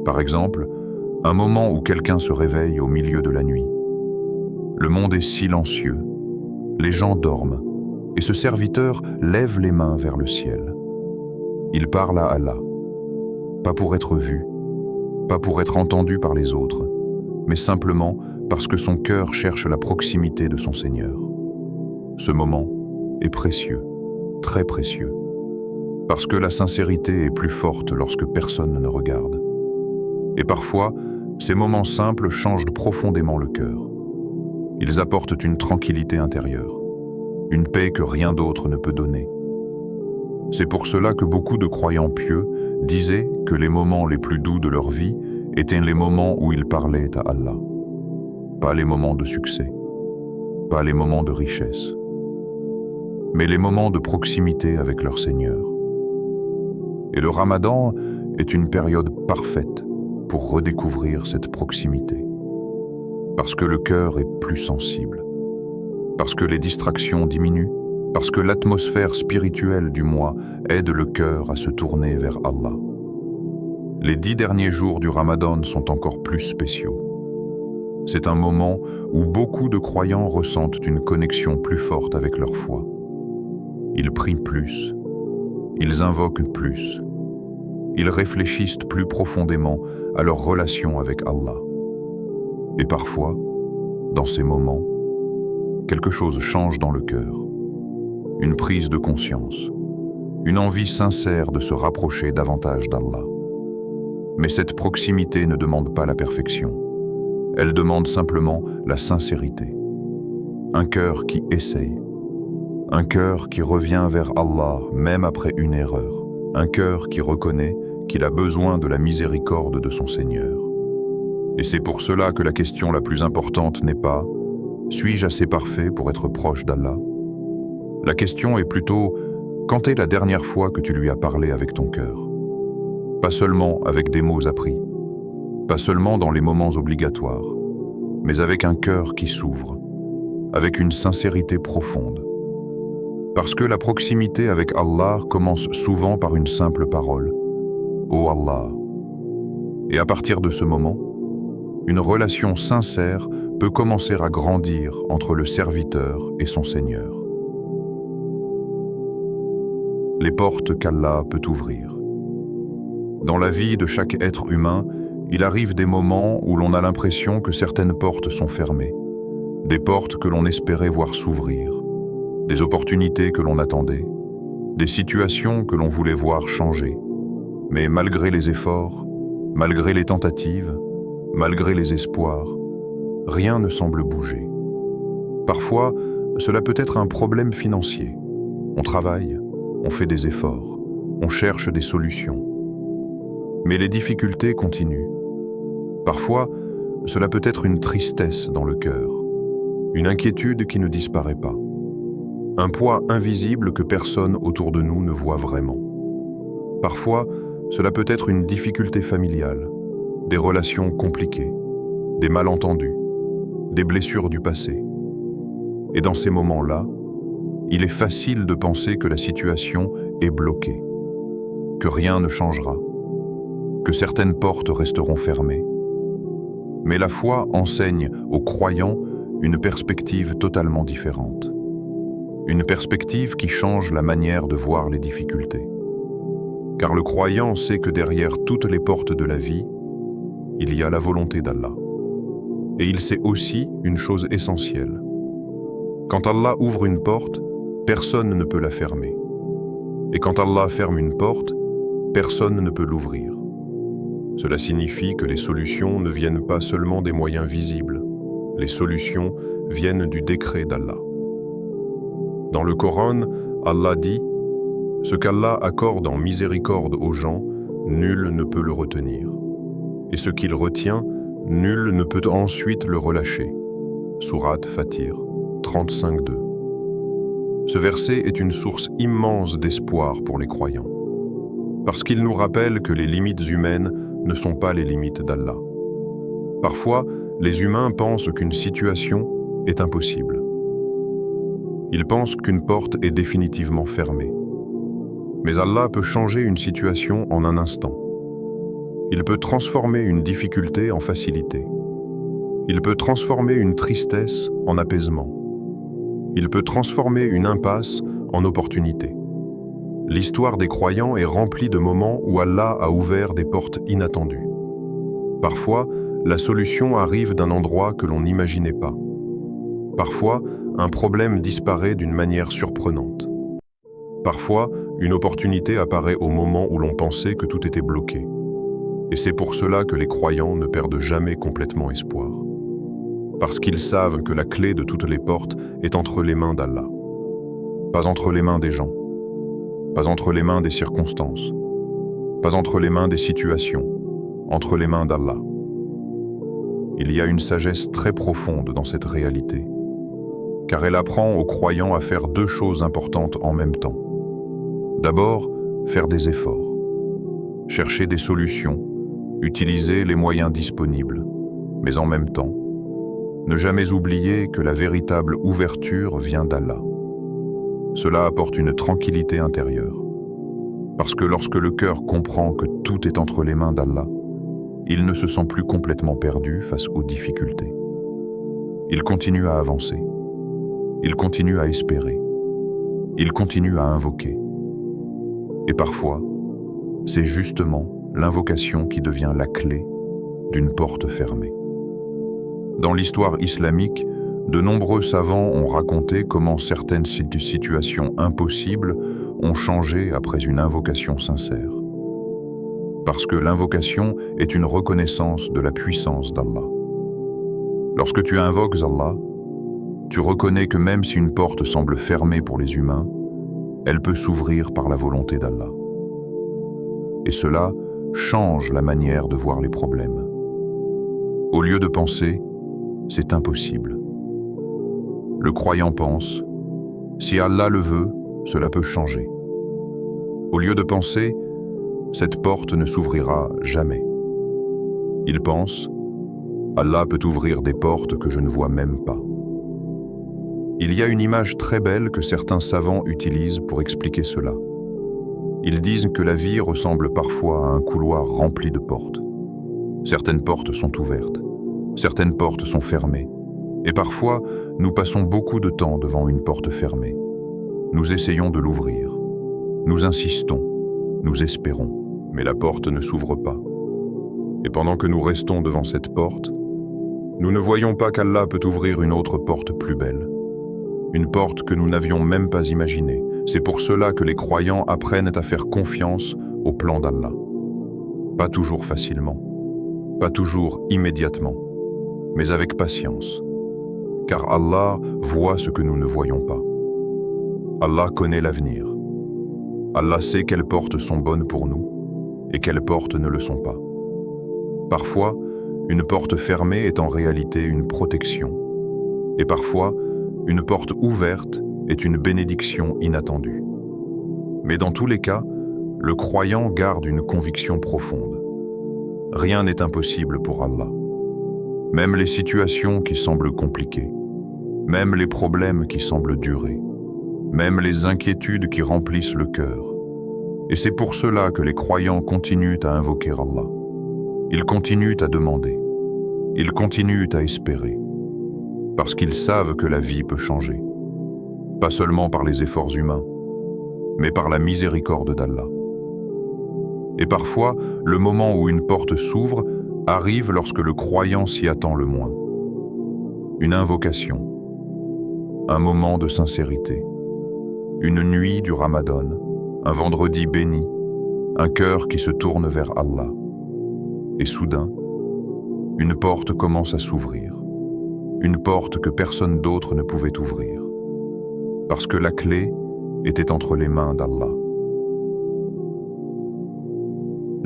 Par exemple, un moment où quelqu'un se réveille au milieu de la nuit. Le monde est silencieux, les gens dorment, et ce serviteur lève les mains vers le ciel. Il parle à Allah, pas pour être vu, pas pour être entendu par les autres, mais simplement parce que son cœur cherche la proximité de son Seigneur. Ce moment est précieux, très précieux, parce que la sincérité est plus forte lorsque personne ne regarde. Et parfois, ces moments simples changent profondément le cœur. Ils apportent une tranquillité intérieure, une paix que rien d'autre ne peut donner. C'est pour cela que beaucoup de croyants pieux disaient que les moments les plus doux de leur vie étaient les moments où ils parlaient à Allah. Pas les moments de succès, pas les moments de richesse, mais les moments de proximité avec leur Seigneur. Et le Ramadan est une période parfaite pour redécouvrir cette proximité. Parce que le cœur est plus sensible, parce que les distractions diminuent, parce que l'atmosphère spirituelle du mois aide le cœur à se tourner vers Allah. Les 10 derniers jours du Ramadan sont encore plus spéciaux. C'est un moment où beaucoup de croyants ressentent une connexion plus forte avec leur foi. Ils prient plus, ils invoquent plus, ils réfléchissent plus profondément à leur relation avec Allah. Et parfois, dans ces moments, quelque chose change dans le cœur. Une prise de conscience, une envie sincère de se rapprocher davantage d'Allah. Mais cette proximité ne demande pas la perfection. Elle demande simplement la sincérité. Un cœur qui essaye. Un cœur qui revient vers Allah même après une erreur. Un cœur qui reconnaît qu'il a besoin de la miséricorde de son Seigneur. Et c'est pour cela que la question la plus importante n'est pas « Suis-je assez parfait pour être proche d'Allah ?» La question est plutôt « Quand est la dernière fois que tu lui as parlé avec ton cœur ?» Pas seulement avec des mots appris, pas seulement dans les moments obligatoires, mais avec un cœur qui s'ouvre, avec une sincérité profonde. Parce que la proximité avec Allah commence souvent par une simple parole « Oh Allah ». Et à partir de ce moment, une relation sincère peut commencer à grandir entre le serviteur et son Seigneur. Les portes qu'Allah peut ouvrir. Dans la vie de chaque être humain, il arrive des moments où l'on a l'impression que certaines portes sont fermées, des portes que l'on espérait voir s'ouvrir, des opportunités que l'on attendait, des situations que l'on voulait voir changer. Mais malgré les efforts, malgré les tentatives, malgré les espoirs, rien ne semble bouger. Parfois, cela peut être un problème financier. On travaille, on fait des efforts, on cherche des solutions. Mais les difficultés continuent. Parfois, cela peut être une tristesse dans le cœur, une inquiétude qui ne disparaît pas, un poids invisible que personne autour de nous ne voit vraiment. Parfois, cela peut être une difficulté familiale, des relations compliquées, des malentendus, des blessures du passé. Et dans ces moments-là, il est facile de penser que la situation est bloquée, que rien ne changera, que certaines portes resteront fermées. Mais la foi enseigne aux croyants une perspective totalement différente. Une perspective qui change la manière de voir les difficultés. Car le croyant sait que derrière toutes les portes de la vie, il y a la volonté d'Allah. Et il sait aussi une chose essentielle. Quand Allah ouvre une porte, personne ne peut la fermer. Et quand Allah ferme une porte, personne ne peut l'ouvrir. Cela signifie que les solutions ne viennent pas seulement des moyens visibles. Les solutions viennent du décret d'Allah. Dans le Coran, Allah dit « Ce qu'Allah accorde en miséricorde aux gens, nul ne peut le retenir. Et ce qu'il retient, nul ne peut ensuite le relâcher. » Sourate Fatir 35:2. Ce verset est une source immense d'espoir pour les croyants. Parce qu'il nous rappelle que les limites humaines ne sont pas les limites d'Allah. Parfois, les humains pensent qu'une situation est impossible. Ils pensent qu'une porte est définitivement fermée. Mais Allah peut changer une situation en un instant. Il peut transformer une difficulté en facilité. Il peut transformer une tristesse en apaisement. Il peut transformer une impasse en opportunité. L'histoire des croyants est remplie de moments où Allah a ouvert des portes inattendues. Parfois, la solution arrive d'un endroit que l'on n'imaginait pas. Parfois, un problème disparaît d'une manière surprenante. Parfois, une opportunité apparaît au moment où l'on pensait que tout était bloqué. Et c'est pour cela que les croyants ne perdent jamais complètement espoir. Parce qu'ils savent que la clé de toutes les portes est entre les mains d'Allah. Pas entre les mains des gens. Pas entre les mains des circonstances, pas entre les mains des situations, entre les mains d'Allah. Il y a une sagesse très profonde dans cette réalité, car elle apprend aux croyants à faire deux choses importantes en même temps. D'abord, faire des efforts, chercher des solutions, utiliser les moyens disponibles, mais en même temps, Ne jamais oublier que la véritable ouverture vient d'Allah. Cela apporte une tranquillité intérieure. Parce que lorsque le cœur comprend que tout est entre les mains d'Allah, il ne se sent plus complètement perdu face aux difficultés. Il continue à avancer. Il continue à espérer. Il continue à invoquer. Et parfois, c'est justement l'invocation qui devient la clé d'une porte fermée. Dans l'histoire islamique, de nombreux savants ont raconté comment certaines situations impossibles ont changé après une invocation sincère. Parce que l'invocation est une reconnaissance de la puissance d'Allah. Lorsque tu invoques Allah, tu reconnais que même si une porte semble fermée pour les humains, elle peut s'ouvrir par la volonté d'Allah. Et cela change la manière de voir les problèmes. Au lieu de penser « c'est impossible », le croyant pense « si Allah le veut, cela peut changer ». Au lieu de penser « cette porte ne s'ouvrira jamais », il pense « Allah peut ouvrir des portes que je ne vois même pas ». Il y a une image très belle que certains savants utilisent pour expliquer cela. Ils disent que la vie ressemble parfois à un couloir rempli de portes. Certaines portes sont ouvertes, certaines portes sont fermées, et parfois nous passons beaucoup de temps devant une porte fermée. Nous essayons de l'ouvrir, nous insistons, nous espérons, mais la porte ne s'ouvre pas. Et pendant que nous restons devant cette porte, nous ne voyons pas qu'Allah peut ouvrir une autre porte plus belle. Une porte que nous n'avions même pas imaginée. C'est pour cela que les croyants apprennent à faire confiance au plan d'Allah. Pas toujours facilement, pas toujours immédiatement, mais avec patience. Car Allah voit ce que nous ne voyons pas. Allah connaît l'avenir. Allah sait quelles portes sont bonnes pour nous et quelles portes ne le sont pas. Parfois, une porte fermée est en réalité une protection. Et parfois, une porte ouverte est une bénédiction inattendue. Mais dans tous les cas, le croyant garde une conviction profonde. Rien n'est impossible pour Allah. Même les situations qui semblent compliquées, même les problèmes qui semblent durer, même les inquiétudes qui remplissent le cœur. Et c'est pour cela que les croyants continuent à invoquer Allah. Ils continuent à demander. Ils continuent à espérer. Parce qu'ils savent que la vie peut changer. Pas seulement par les efforts humains, mais par la miséricorde d'Allah. Et parfois, le moment où une porte s'ouvre arrive lorsque le croyant s'y attend le moins. Une invocation, un moment de sincérité, une nuit du Ramadan, un vendredi béni, un cœur qui se tourne vers Allah. Et soudain, une porte commence à s'ouvrir. Une porte que personne d'autre ne pouvait ouvrir. Parce que la clé était entre les mains d'Allah.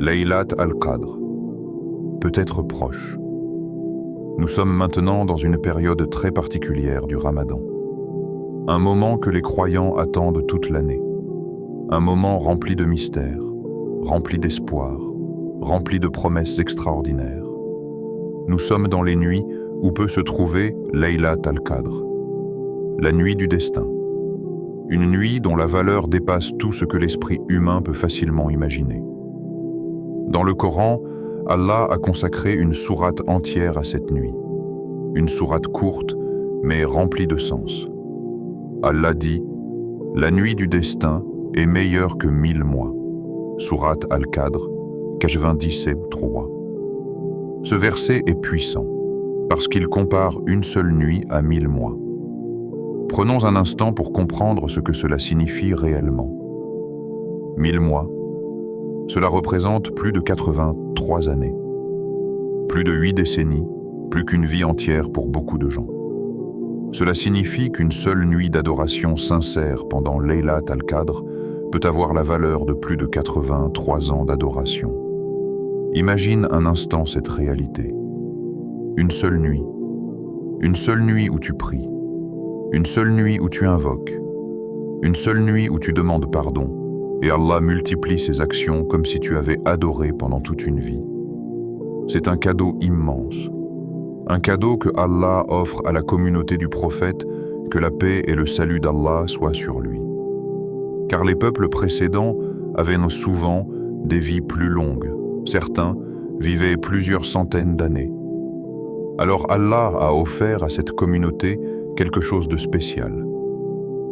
Laylat al-Qadr peut être proche. Nous sommes maintenant dans une période très particulière du Ramadan. Un moment que les croyants attendent toute l'année. Un moment rempli de mystères, rempli d'espoir, rempli de promesses extraordinaires. Nous sommes dans les nuits où peut se trouver Laylat al-Qadr, la nuit du destin. Une nuit dont la valeur dépasse tout ce que l'esprit humain peut facilement imaginer. Dans le Coran, Allah a consacré une sourate entière à cette nuit. Une sourate courte, mais remplie de sens. Allah dit « La nuit du destin est meilleure que 1000 mois ». Sourate Al-Qadr, 93. Ce verset est puissant, parce qu'il compare une seule nuit à 1000 mois. Prenons un instant pour comprendre ce que cela signifie réellement. 1000 mois, cela représente plus de 83 années. Plus de 8 décennies, plus qu'une vie entière pour beaucoup de gens. Cela signifie qu'une seule nuit d'adoration sincère pendant Laylat al-Qadr peut avoir la valeur de plus de 83 ans d'adoration. Imagine un instant cette réalité. Une seule nuit où tu pries, une seule nuit où tu invoques, une seule nuit où tu demandes pardon, et Allah multiplie ses actions comme si tu avais adoré pendant toute une vie. C'est un cadeau immense, Un cadeau que Allah offre à la communauté du prophète, que la paix et le salut d'Allah soient sur lui. Car les peuples précédents avaient souvent des vies plus longues. Certains vivaient plusieurs centaines d'années. Alors Allah a offert à cette communauté quelque chose de spécial.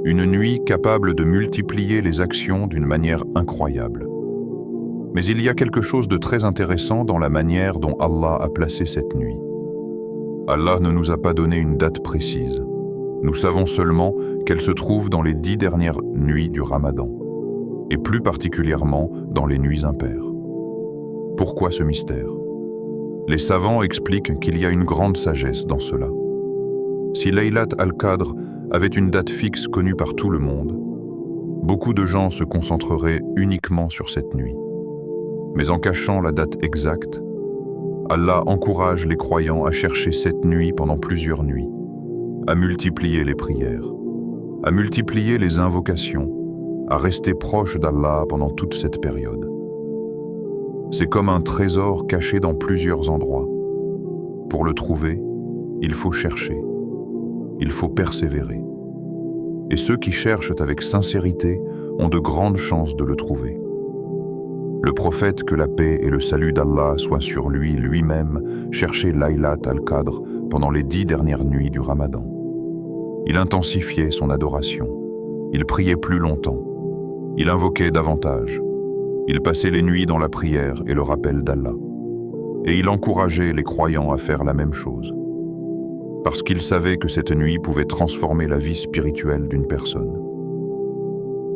Une nuit capable de multiplier les actions d'une manière incroyable. Mais il y a quelque chose de très intéressant dans la manière dont Allah a placé cette nuit. Allah ne nous a pas donné une date précise. Nous savons seulement qu'elle se trouve dans les 10 dernières nuits du Ramadan, et plus particulièrement dans les nuits impaires. Pourquoi ce mystère? Les savants expliquent qu'il y a une grande sagesse dans cela. Si Laylat al-Qadr avait une date fixe connue par tout le monde, beaucoup de gens se concentreraient uniquement sur cette nuit. Mais en cachant la date exacte, Allah encourage les croyants à chercher cette nuit pendant plusieurs nuits, à multiplier les prières, à multiplier les invocations, à rester proche d'Allah pendant toute cette période. C'est comme un trésor caché dans plusieurs endroits. Pour le trouver, il faut chercher, il faut persévérer. Et ceux qui cherchent avec sincérité ont de grandes chances de le trouver. Le prophète, que la paix et le salut d'Allah soient sur lui lui-même, cherchait Laylat al-Qadr pendant les 10 dernières nuits du Ramadan. Il intensifiait son adoration, il priait plus longtemps, il invoquait davantage, il passait les nuits dans la prière et le rappel d'Allah. Et il encourageait les croyants à faire la même chose, parce qu'il savait que cette nuit pouvait transformer la vie spirituelle d'une personne.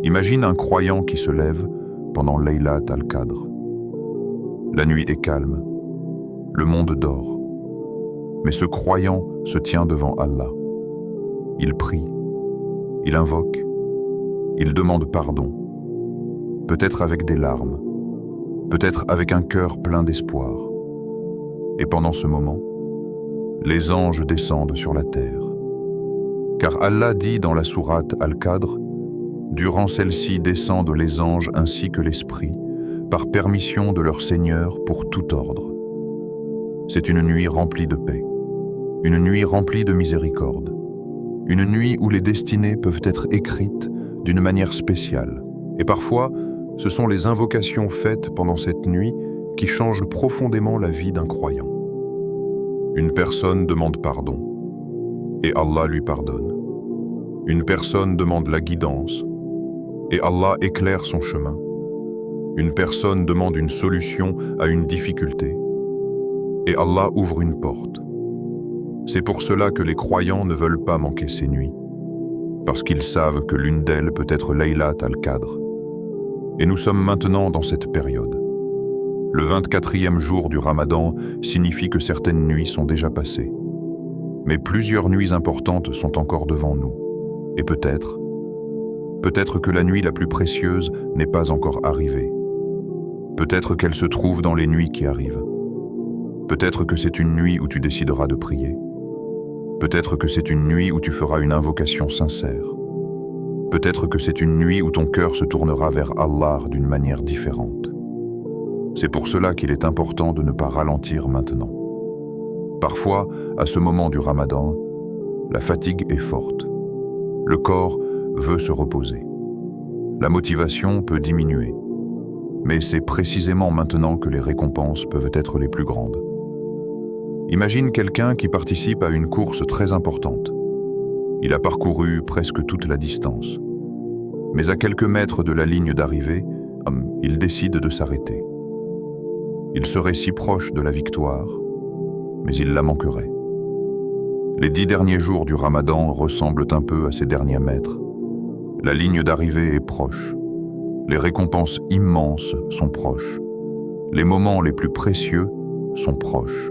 Imagine un croyant qui se lève pendant Laylat al-Qadr. La nuit est calme, le monde dort, mais ce croyant se tient devant Allah. Il prie, il invoque, il demande pardon, peut-être avec des larmes, peut-être avec un cœur plein d'espoir. Et pendant ce moment, les anges descendent sur la terre. Car Allah dit dans la sourate Al-Qadr, durant celle-ci descendent les anges ainsi que l'Esprit, par permission de leur Seigneur pour tout ordre. C'est une nuit remplie de paix, une nuit remplie de miséricorde, une nuit où les destinées peuvent être écrites d'une manière spéciale. Et parfois, ce sont les invocations faites pendant cette nuit qui changent profondément la vie d'un croyant. Une personne demande pardon, et Allah lui pardonne. Une personne demande la guidance, et Allah éclaire son chemin. Une personne demande une solution à une difficulté, et Allah ouvre une porte. C'est pour cela que les croyants ne veulent pas manquer ces nuits, parce qu'ils savent que l'une d'elles peut être Laylat al-Qadr. Et nous sommes maintenant dans cette période. Le 24e jour du Ramadan signifie que certaines nuits sont déjà passées. Mais plusieurs nuits importantes sont encore devant nous. Et peut-être que la nuit la plus précieuse n'est pas encore arrivée. Peut-être qu'elle se trouve dans les nuits qui arrivent. Peut-être que c'est une nuit où tu décideras de prier. Peut-être que c'est une nuit où tu feras une invocation sincère. Peut-être que c'est une nuit où ton cœur se tournera vers Allah d'une manière différente. C'est pour cela qu'il est important de ne pas ralentir maintenant. Parfois, à ce moment du Ramadan, la fatigue est forte. Le corps veut se reposer. La motivation peut diminuer. Mais c'est précisément maintenant que les récompenses peuvent être les plus grandes. Imagine quelqu'un qui participe à une course très importante. Il a parcouru presque toute la distance. Mais à quelques mètres de la ligne d'arrivée, il décide de s'arrêter. Il serait si proche de la victoire, mais il la manquerait. Les 10 derniers jours du Ramadan ressemblent un peu à ces derniers mètres. La ligne d'arrivée est proche. Les récompenses immenses sont proches. Les moments les plus précieux sont proches.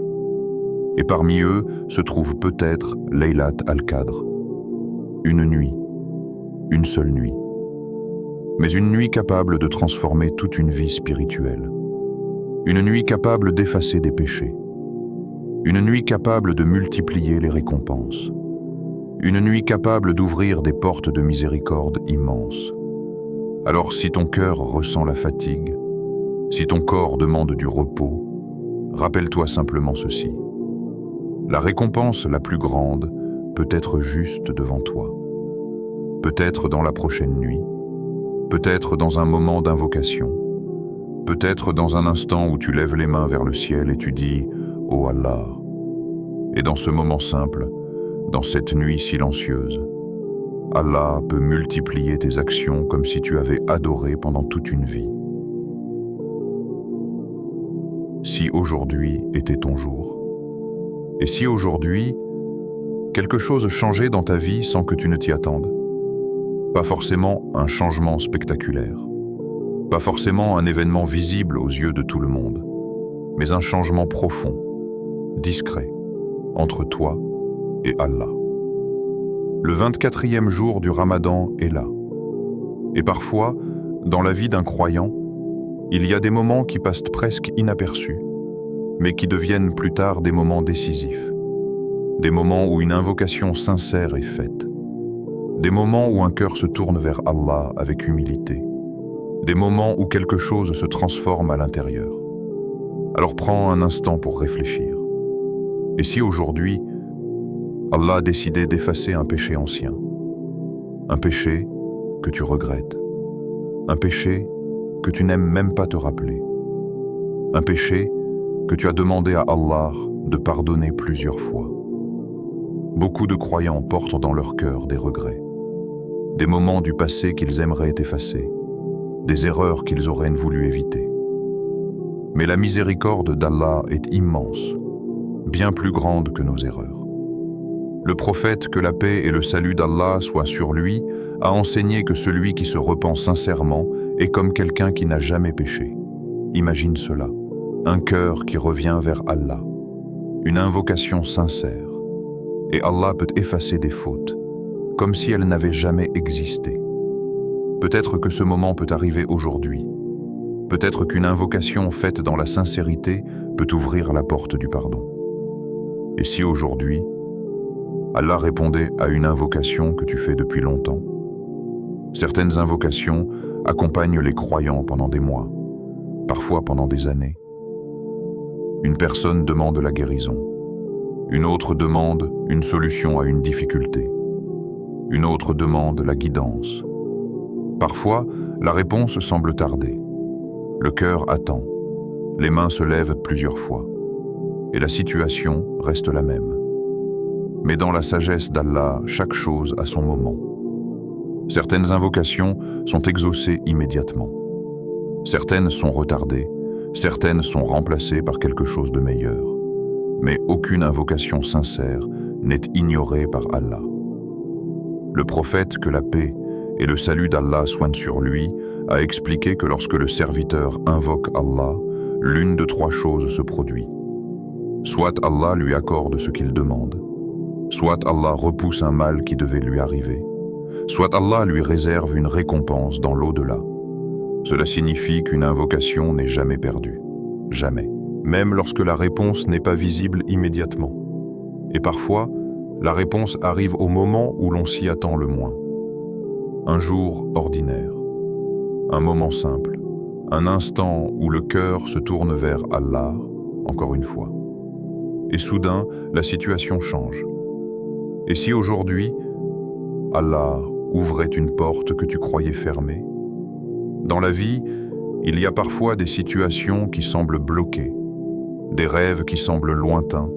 Et parmi eux se trouve peut-être Laylat al-Qadr. Une nuit, une seule nuit. Mais une nuit capable de transformer toute une vie spirituelle. Une nuit capable d'effacer des péchés. Une nuit capable de multiplier les récompenses. Une nuit capable d'ouvrir des portes de miséricorde immenses. Alors si ton cœur ressent la fatigue, si ton corps demande du repos, rappelle-toi simplement ceci. La récompense la plus grande peut être juste devant toi. Peut-être dans la prochaine nuit, peut-être dans un moment d'invocation, peut-être dans un instant où tu lèves les mains vers le ciel et tu dis « Ô Allah ». Et dans ce moment simple, dans cette nuit silencieuse, Allah peut multiplier tes actions comme si tu avais adoré pendant toute une vie. Si aujourd'hui était ton jour, et si aujourd'hui, quelque chose changeait dans ta vie sans que tu ne t'y attendes, pas forcément un changement spectaculaire, pas forcément un événement visible aux yeux de tout le monde, mais un changement profond, discret, entre toi et Allah. Le 24e jour du Ramadan est là. Et parfois, dans la vie d'un croyant, il y a des moments qui passent presque inaperçus, mais qui deviennent plus tard des moments décisifs. Des moments où une invocation sincère est faite. Des moments où un cœur se tourne vers Allah avec humilité. Des moments où quelque chose se transforme à l'intérieur. Alors prends un instant pour réfléchir. Et si aujourd'hui, Allah a décidé d'effacer un péché ancien, un péché que tu regrettes, un péché que tu n'aimes même pas te rappeler, un péché que tu as demandé à Allah de pardonner plusieurs fois. Beaucoup de croyants portent dans leur cœur des regrets, des moments du passé qu'ils aimeraient effacer, des erreurs qu'ils auraient voulu éviter. Mais la miséricorde d'Allah est immense, bien plus grande que nos erreurs. Le prophète, que la paix et le salut d'Allah soient sur lui, a enseigné que celui qui se repent sincèrement est comme quelqu'un qui n'a jamais péché. Imagine cela, un cœur qui revient vers Allah, une invocation sincère, et Allah peut effacer des fautes, comme si elles n'avaient jamais existé. Peut-être que ce moment peut arriver aujourd'hui. Peut-être qu'une invocation faite dans la sincérité peut ouvrir la porte du pardon. Et si aujourd'hui, Allah répondait à une invocation que tu fais depuis longtemps? Certaines invocations accompagnent les croyants pendant des mois, parfois pendant des années. Une personne demande la guérison. Une autre demande une solution à une difficulté. Une autre demande la guidance. Parfois, la réponse semble tarder. Le cœur attend. Les mains se lèvent plusieurs fois. Et la situation reste la même. Mais dans la sagesse d'Allah, chaque chose a son moment. Certaines invocations sont exaucées immédiatement. Certaines sont retardées, certaines sont remplacées par quelque chose de meilleur. Mais aucune invocation sincère n'est ignorée par Allah. Le prophète, que la paix et le salut d'Allah soient sur lui, a expliqué que lorsque le serviteur invoque Allah, l'une de trois choses se produit. Soit Allah lui accorde ce qu'il demande, soit Allah repousse un mal qui devait lui arriver, soit Allah lui réserve une récompense dans l'au-delà. Cela signifie qu'une invocation n'est jamais perdue. Jamais. Même lorsque la réponse n'est pas visible immédiatement. Et parfois, la réponse arrive au moment où l'on s'y attend le moins. Un jour ordinaire. Un moment simple. Un instant où le cœur se tourne vers Allah, encore une fois. Et soudain, la situation change. Et si aujourd'hui, Allah ouvrait une porte que tu croyais fermée? Dans la vie, il y a parfois des situations qui semblent bloquées, des rêves qui semblent lointains,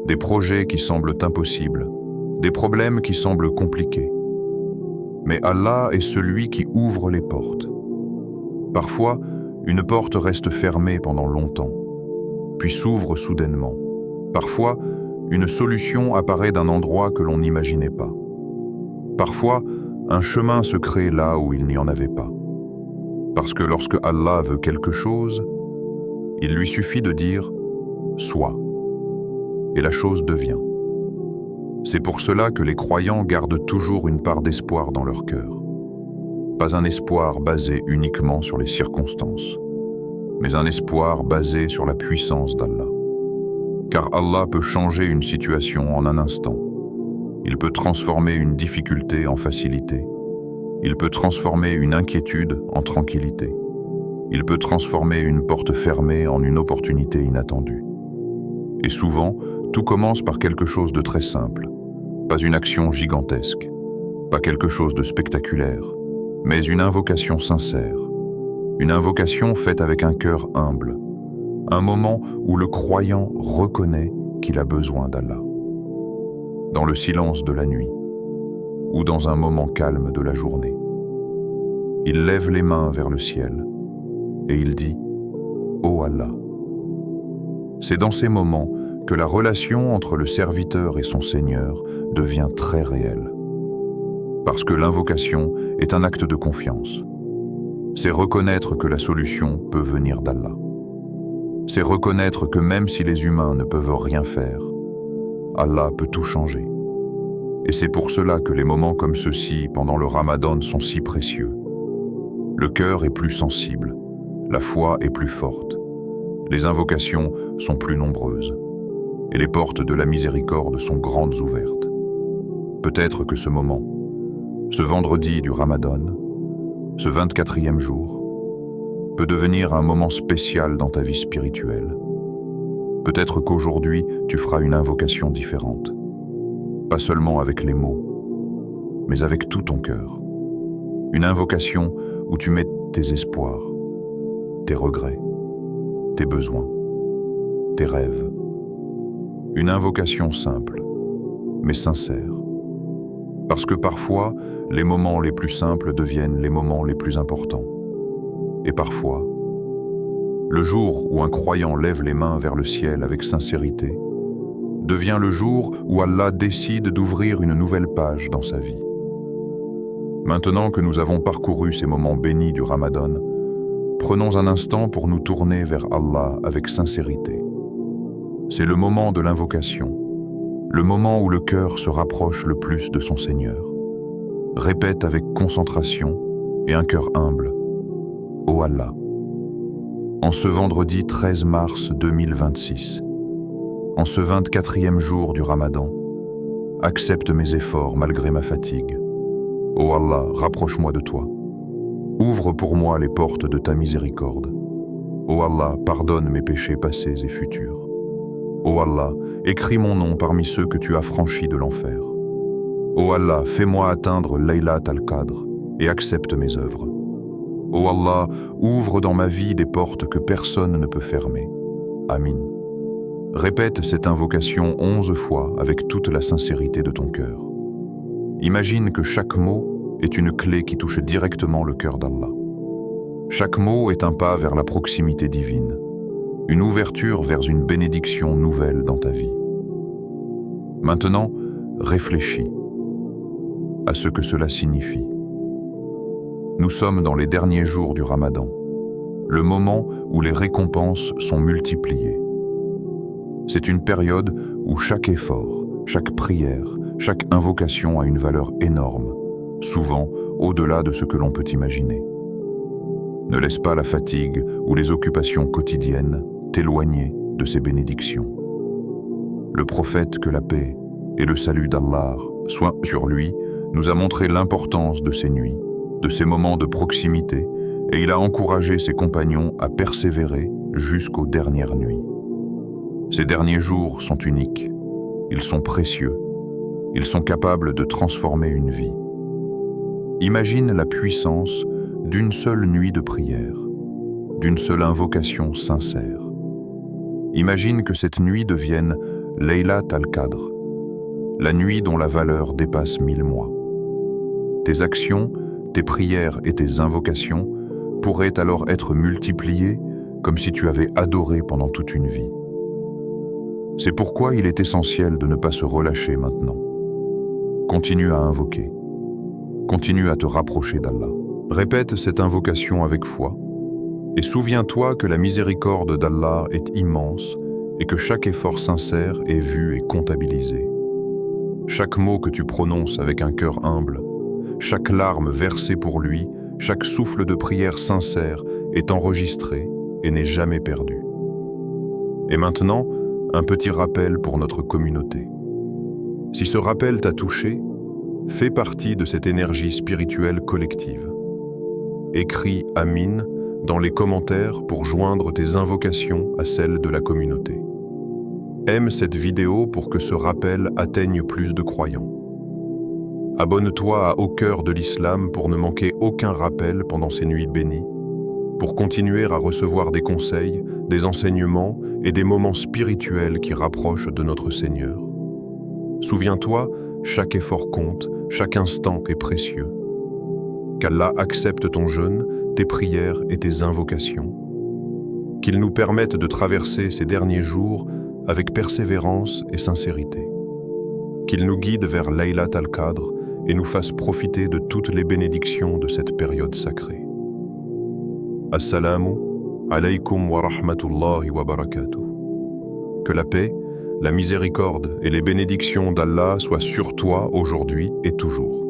des projets qui semblent impossibles, des problèmes qui semblent compliqués. Mais Allah est celui qui ouvre les portes. Parfois, une porte reste fermée pendant longtemps, puis s'ouvre soudainement. Parfois, une solution apparaît d'un endroit que l'on n'imaginait pas. Parfois, un chemin se crée là où il n'y en avait pas. Parce que lorsque Allah veut quelque chose, il lui suffit de dire « Sois » et la chose devient. C'est pour cela que les croyants gardent toujours une part d'espoir dans leur cœur. Pas un espoir basé uniquement sur les circonstances, mais un espoir basé sur la puissance d'Allah. Car Allah peut changer une situation en un instant. Il peut transformer une difficulté en facilité. Il peut transformer une inquiétude en tranquillité. Il peut transformer une porte fermée en une opportunité inattendue. Et souvent, Tout commence par quelque chose de très simple, pas une action gigantesque, pas quelque chose de spectaculaire, mais une invocation sincère, une invocation faite avec un cœur humble, un moment où le croyant reconnaît qu'il a besoin d'Allah. Dans le silence de la nuit, ou dans un moment calme de la journée. Il lève les mains vers le ciel et il dit « Ô Allah ». C'est dans ces moments que la relation entre le serviteur et son Seigneur devient très réelle. Parce que l'invocation est un acte de confiance. C'est reconnaître que la solution peut venir d'Allah. C'est reconnaître que même si les humains ne peuvent rien faire, Allah peut tout changer. Et c'est pour cela que les moments comme ceux-ci pendant le Ramadan sont si précieux. Le cœur est plus sensible, la foi est plus forte, les invocations sont plus nombreuses, et les portes de la miséricorde sont grandes ouvertes. Peut-être que ce moment, ce vendredi du Ramadan, ce 24e jour, peut devenir un moment spécial dans ta vie spirituelle. Peut-être qu'aujourd'hui, tu feras une invocation différente. Pas seulement avec les mots, mais avec tout ton cœur. Une invocation où tu mets tes espoirs, tes regrets, tes besoins, tes rêves. Une invocation simple, mais sincère. Parce que parfois, les moments les plus simples deviennent les moments les plus importants. Et parfois, le jour où un croyant lève les mains vers le ciel avec sincérité, devient le jour où Allah décide d'ouvrir une nouvelle page dans sa vie. Maintenant que nous avons parcouru ces moments bénis du Ramadan, prenons un instant pour nous tourner vers Allah avec sincérité. C'est le moment de l'invocation, le moment où le cœur se rapproche le plus de son Seigneur. Répète avec concentration et un cœur humble, « Ô Allah ». En ce vendredi 13 mars 2026, en ce 24e jour du Ramadan, accepte mes efforts malgré ma fatigue. Ô Allah, rapproche-moi de toi. Ouvre pour moi les portes de ta miséricorde. Ô Allah, pardonne mes péchés passés et futurs. Ô Allah, écris mon nom parmi ceux que tu as franchis de l'enfer. Ô Allah, fais-moi atteindre Laylat al-Qadr et accepte mes œuvres. Ô Allah, ouvre dans ma vie des portes que personne ne peut fermer. Amin. Répète cette invocation 11 fois avec toute la sincérité de ton cœur. Imagine que chaque mot est une clé qui touche directement le cœur d'Allah. Chaque mot est un pas vers la proximité divine, une ouverture vers une bénédiction nouvelle dans ta vie. Maintenant, réfléchis à ce que cela signifie. Nous sommes dans les derniers jours du Ramadan, le moment où les récompenses sont multipliées. C'est une période où chaque effort, chaque prière, chaque invocation a une valeur énorme, souvent au-delà de ce que l'on peut imaginer. Ne laisse pas la fatigue ou les occupations quotidiennes t'éloigner de ces bénédictions. Le prophète, que la paix et le salut d'Allah soient sur lui, nous a montré l'importance de ces nuits, de ces moments de proximité, et il a encouragé ses compagnons à persévérer jusqu'aux dernières nuits. Ces derniers jours sont uniques, ils sont précieux, ils sont capables de transformer une vie. Imagine la puissance d'une seule nuit de prière, d'une seule invocation sincère. Imagine que cette nuit devienne Laylat al-Qadr, la nuit dont la valeur dépasse 1000 mois. Tes actions, tes prières et tes invocations pourraient alors être multipliées comme si tu avais adoré pendant toute une vie. C'est pourquoi il est essentiel de ne pas se relâcher maintenant. Continue à invoquer. Continue à te rapprocher d'Allah. Répète cette invocation avec foi et souviens-toi que la miséricorde d'Allah est immense et que chaque effort sincère est vu et comptabilisé. Chaque mot que tu prononces avec un cœur humble, chaque larme versée pour lui, chaque souffle de prière sincère est enregistré et n'est jamais perdu. Et maintenant, un petit rappel pour notre communauté. Si ce rappel t'a touché, fais partie de cette énergie spirituelle collective. Écris « Amin » dans les commentaires pour joindre tes invocations à celles de la communauté. Aime cette vidéo pour que ce rappel atteigne plus de croyants. Abonne-toi à Au cœur de l'islam pour ne manquer aucun rappel pendant ces nuits bénies, pour continuer à recevoir des conseils, des enseignements et des moments spirituels qui rapprochent de notre Seigneur. Souviens-toi, chaque effort compte, chaque instant est précieux. Qu'Allah accepte ton jeûne, tes prières et tes invocations. Qu'il nous permette de traverser ces derniers jours avec persévérance et sincérité. Qu'il nous guide vers Laylat al-Qadr et nous fasse profiter de toutes les bénédictions de cette période sacrée. Assalamu alaykum wa rahmatullahi wa barakatuh. Que la paix, la miséricorde et les bénédictions d'Allah soient sur toi aujourd'hui et toujours.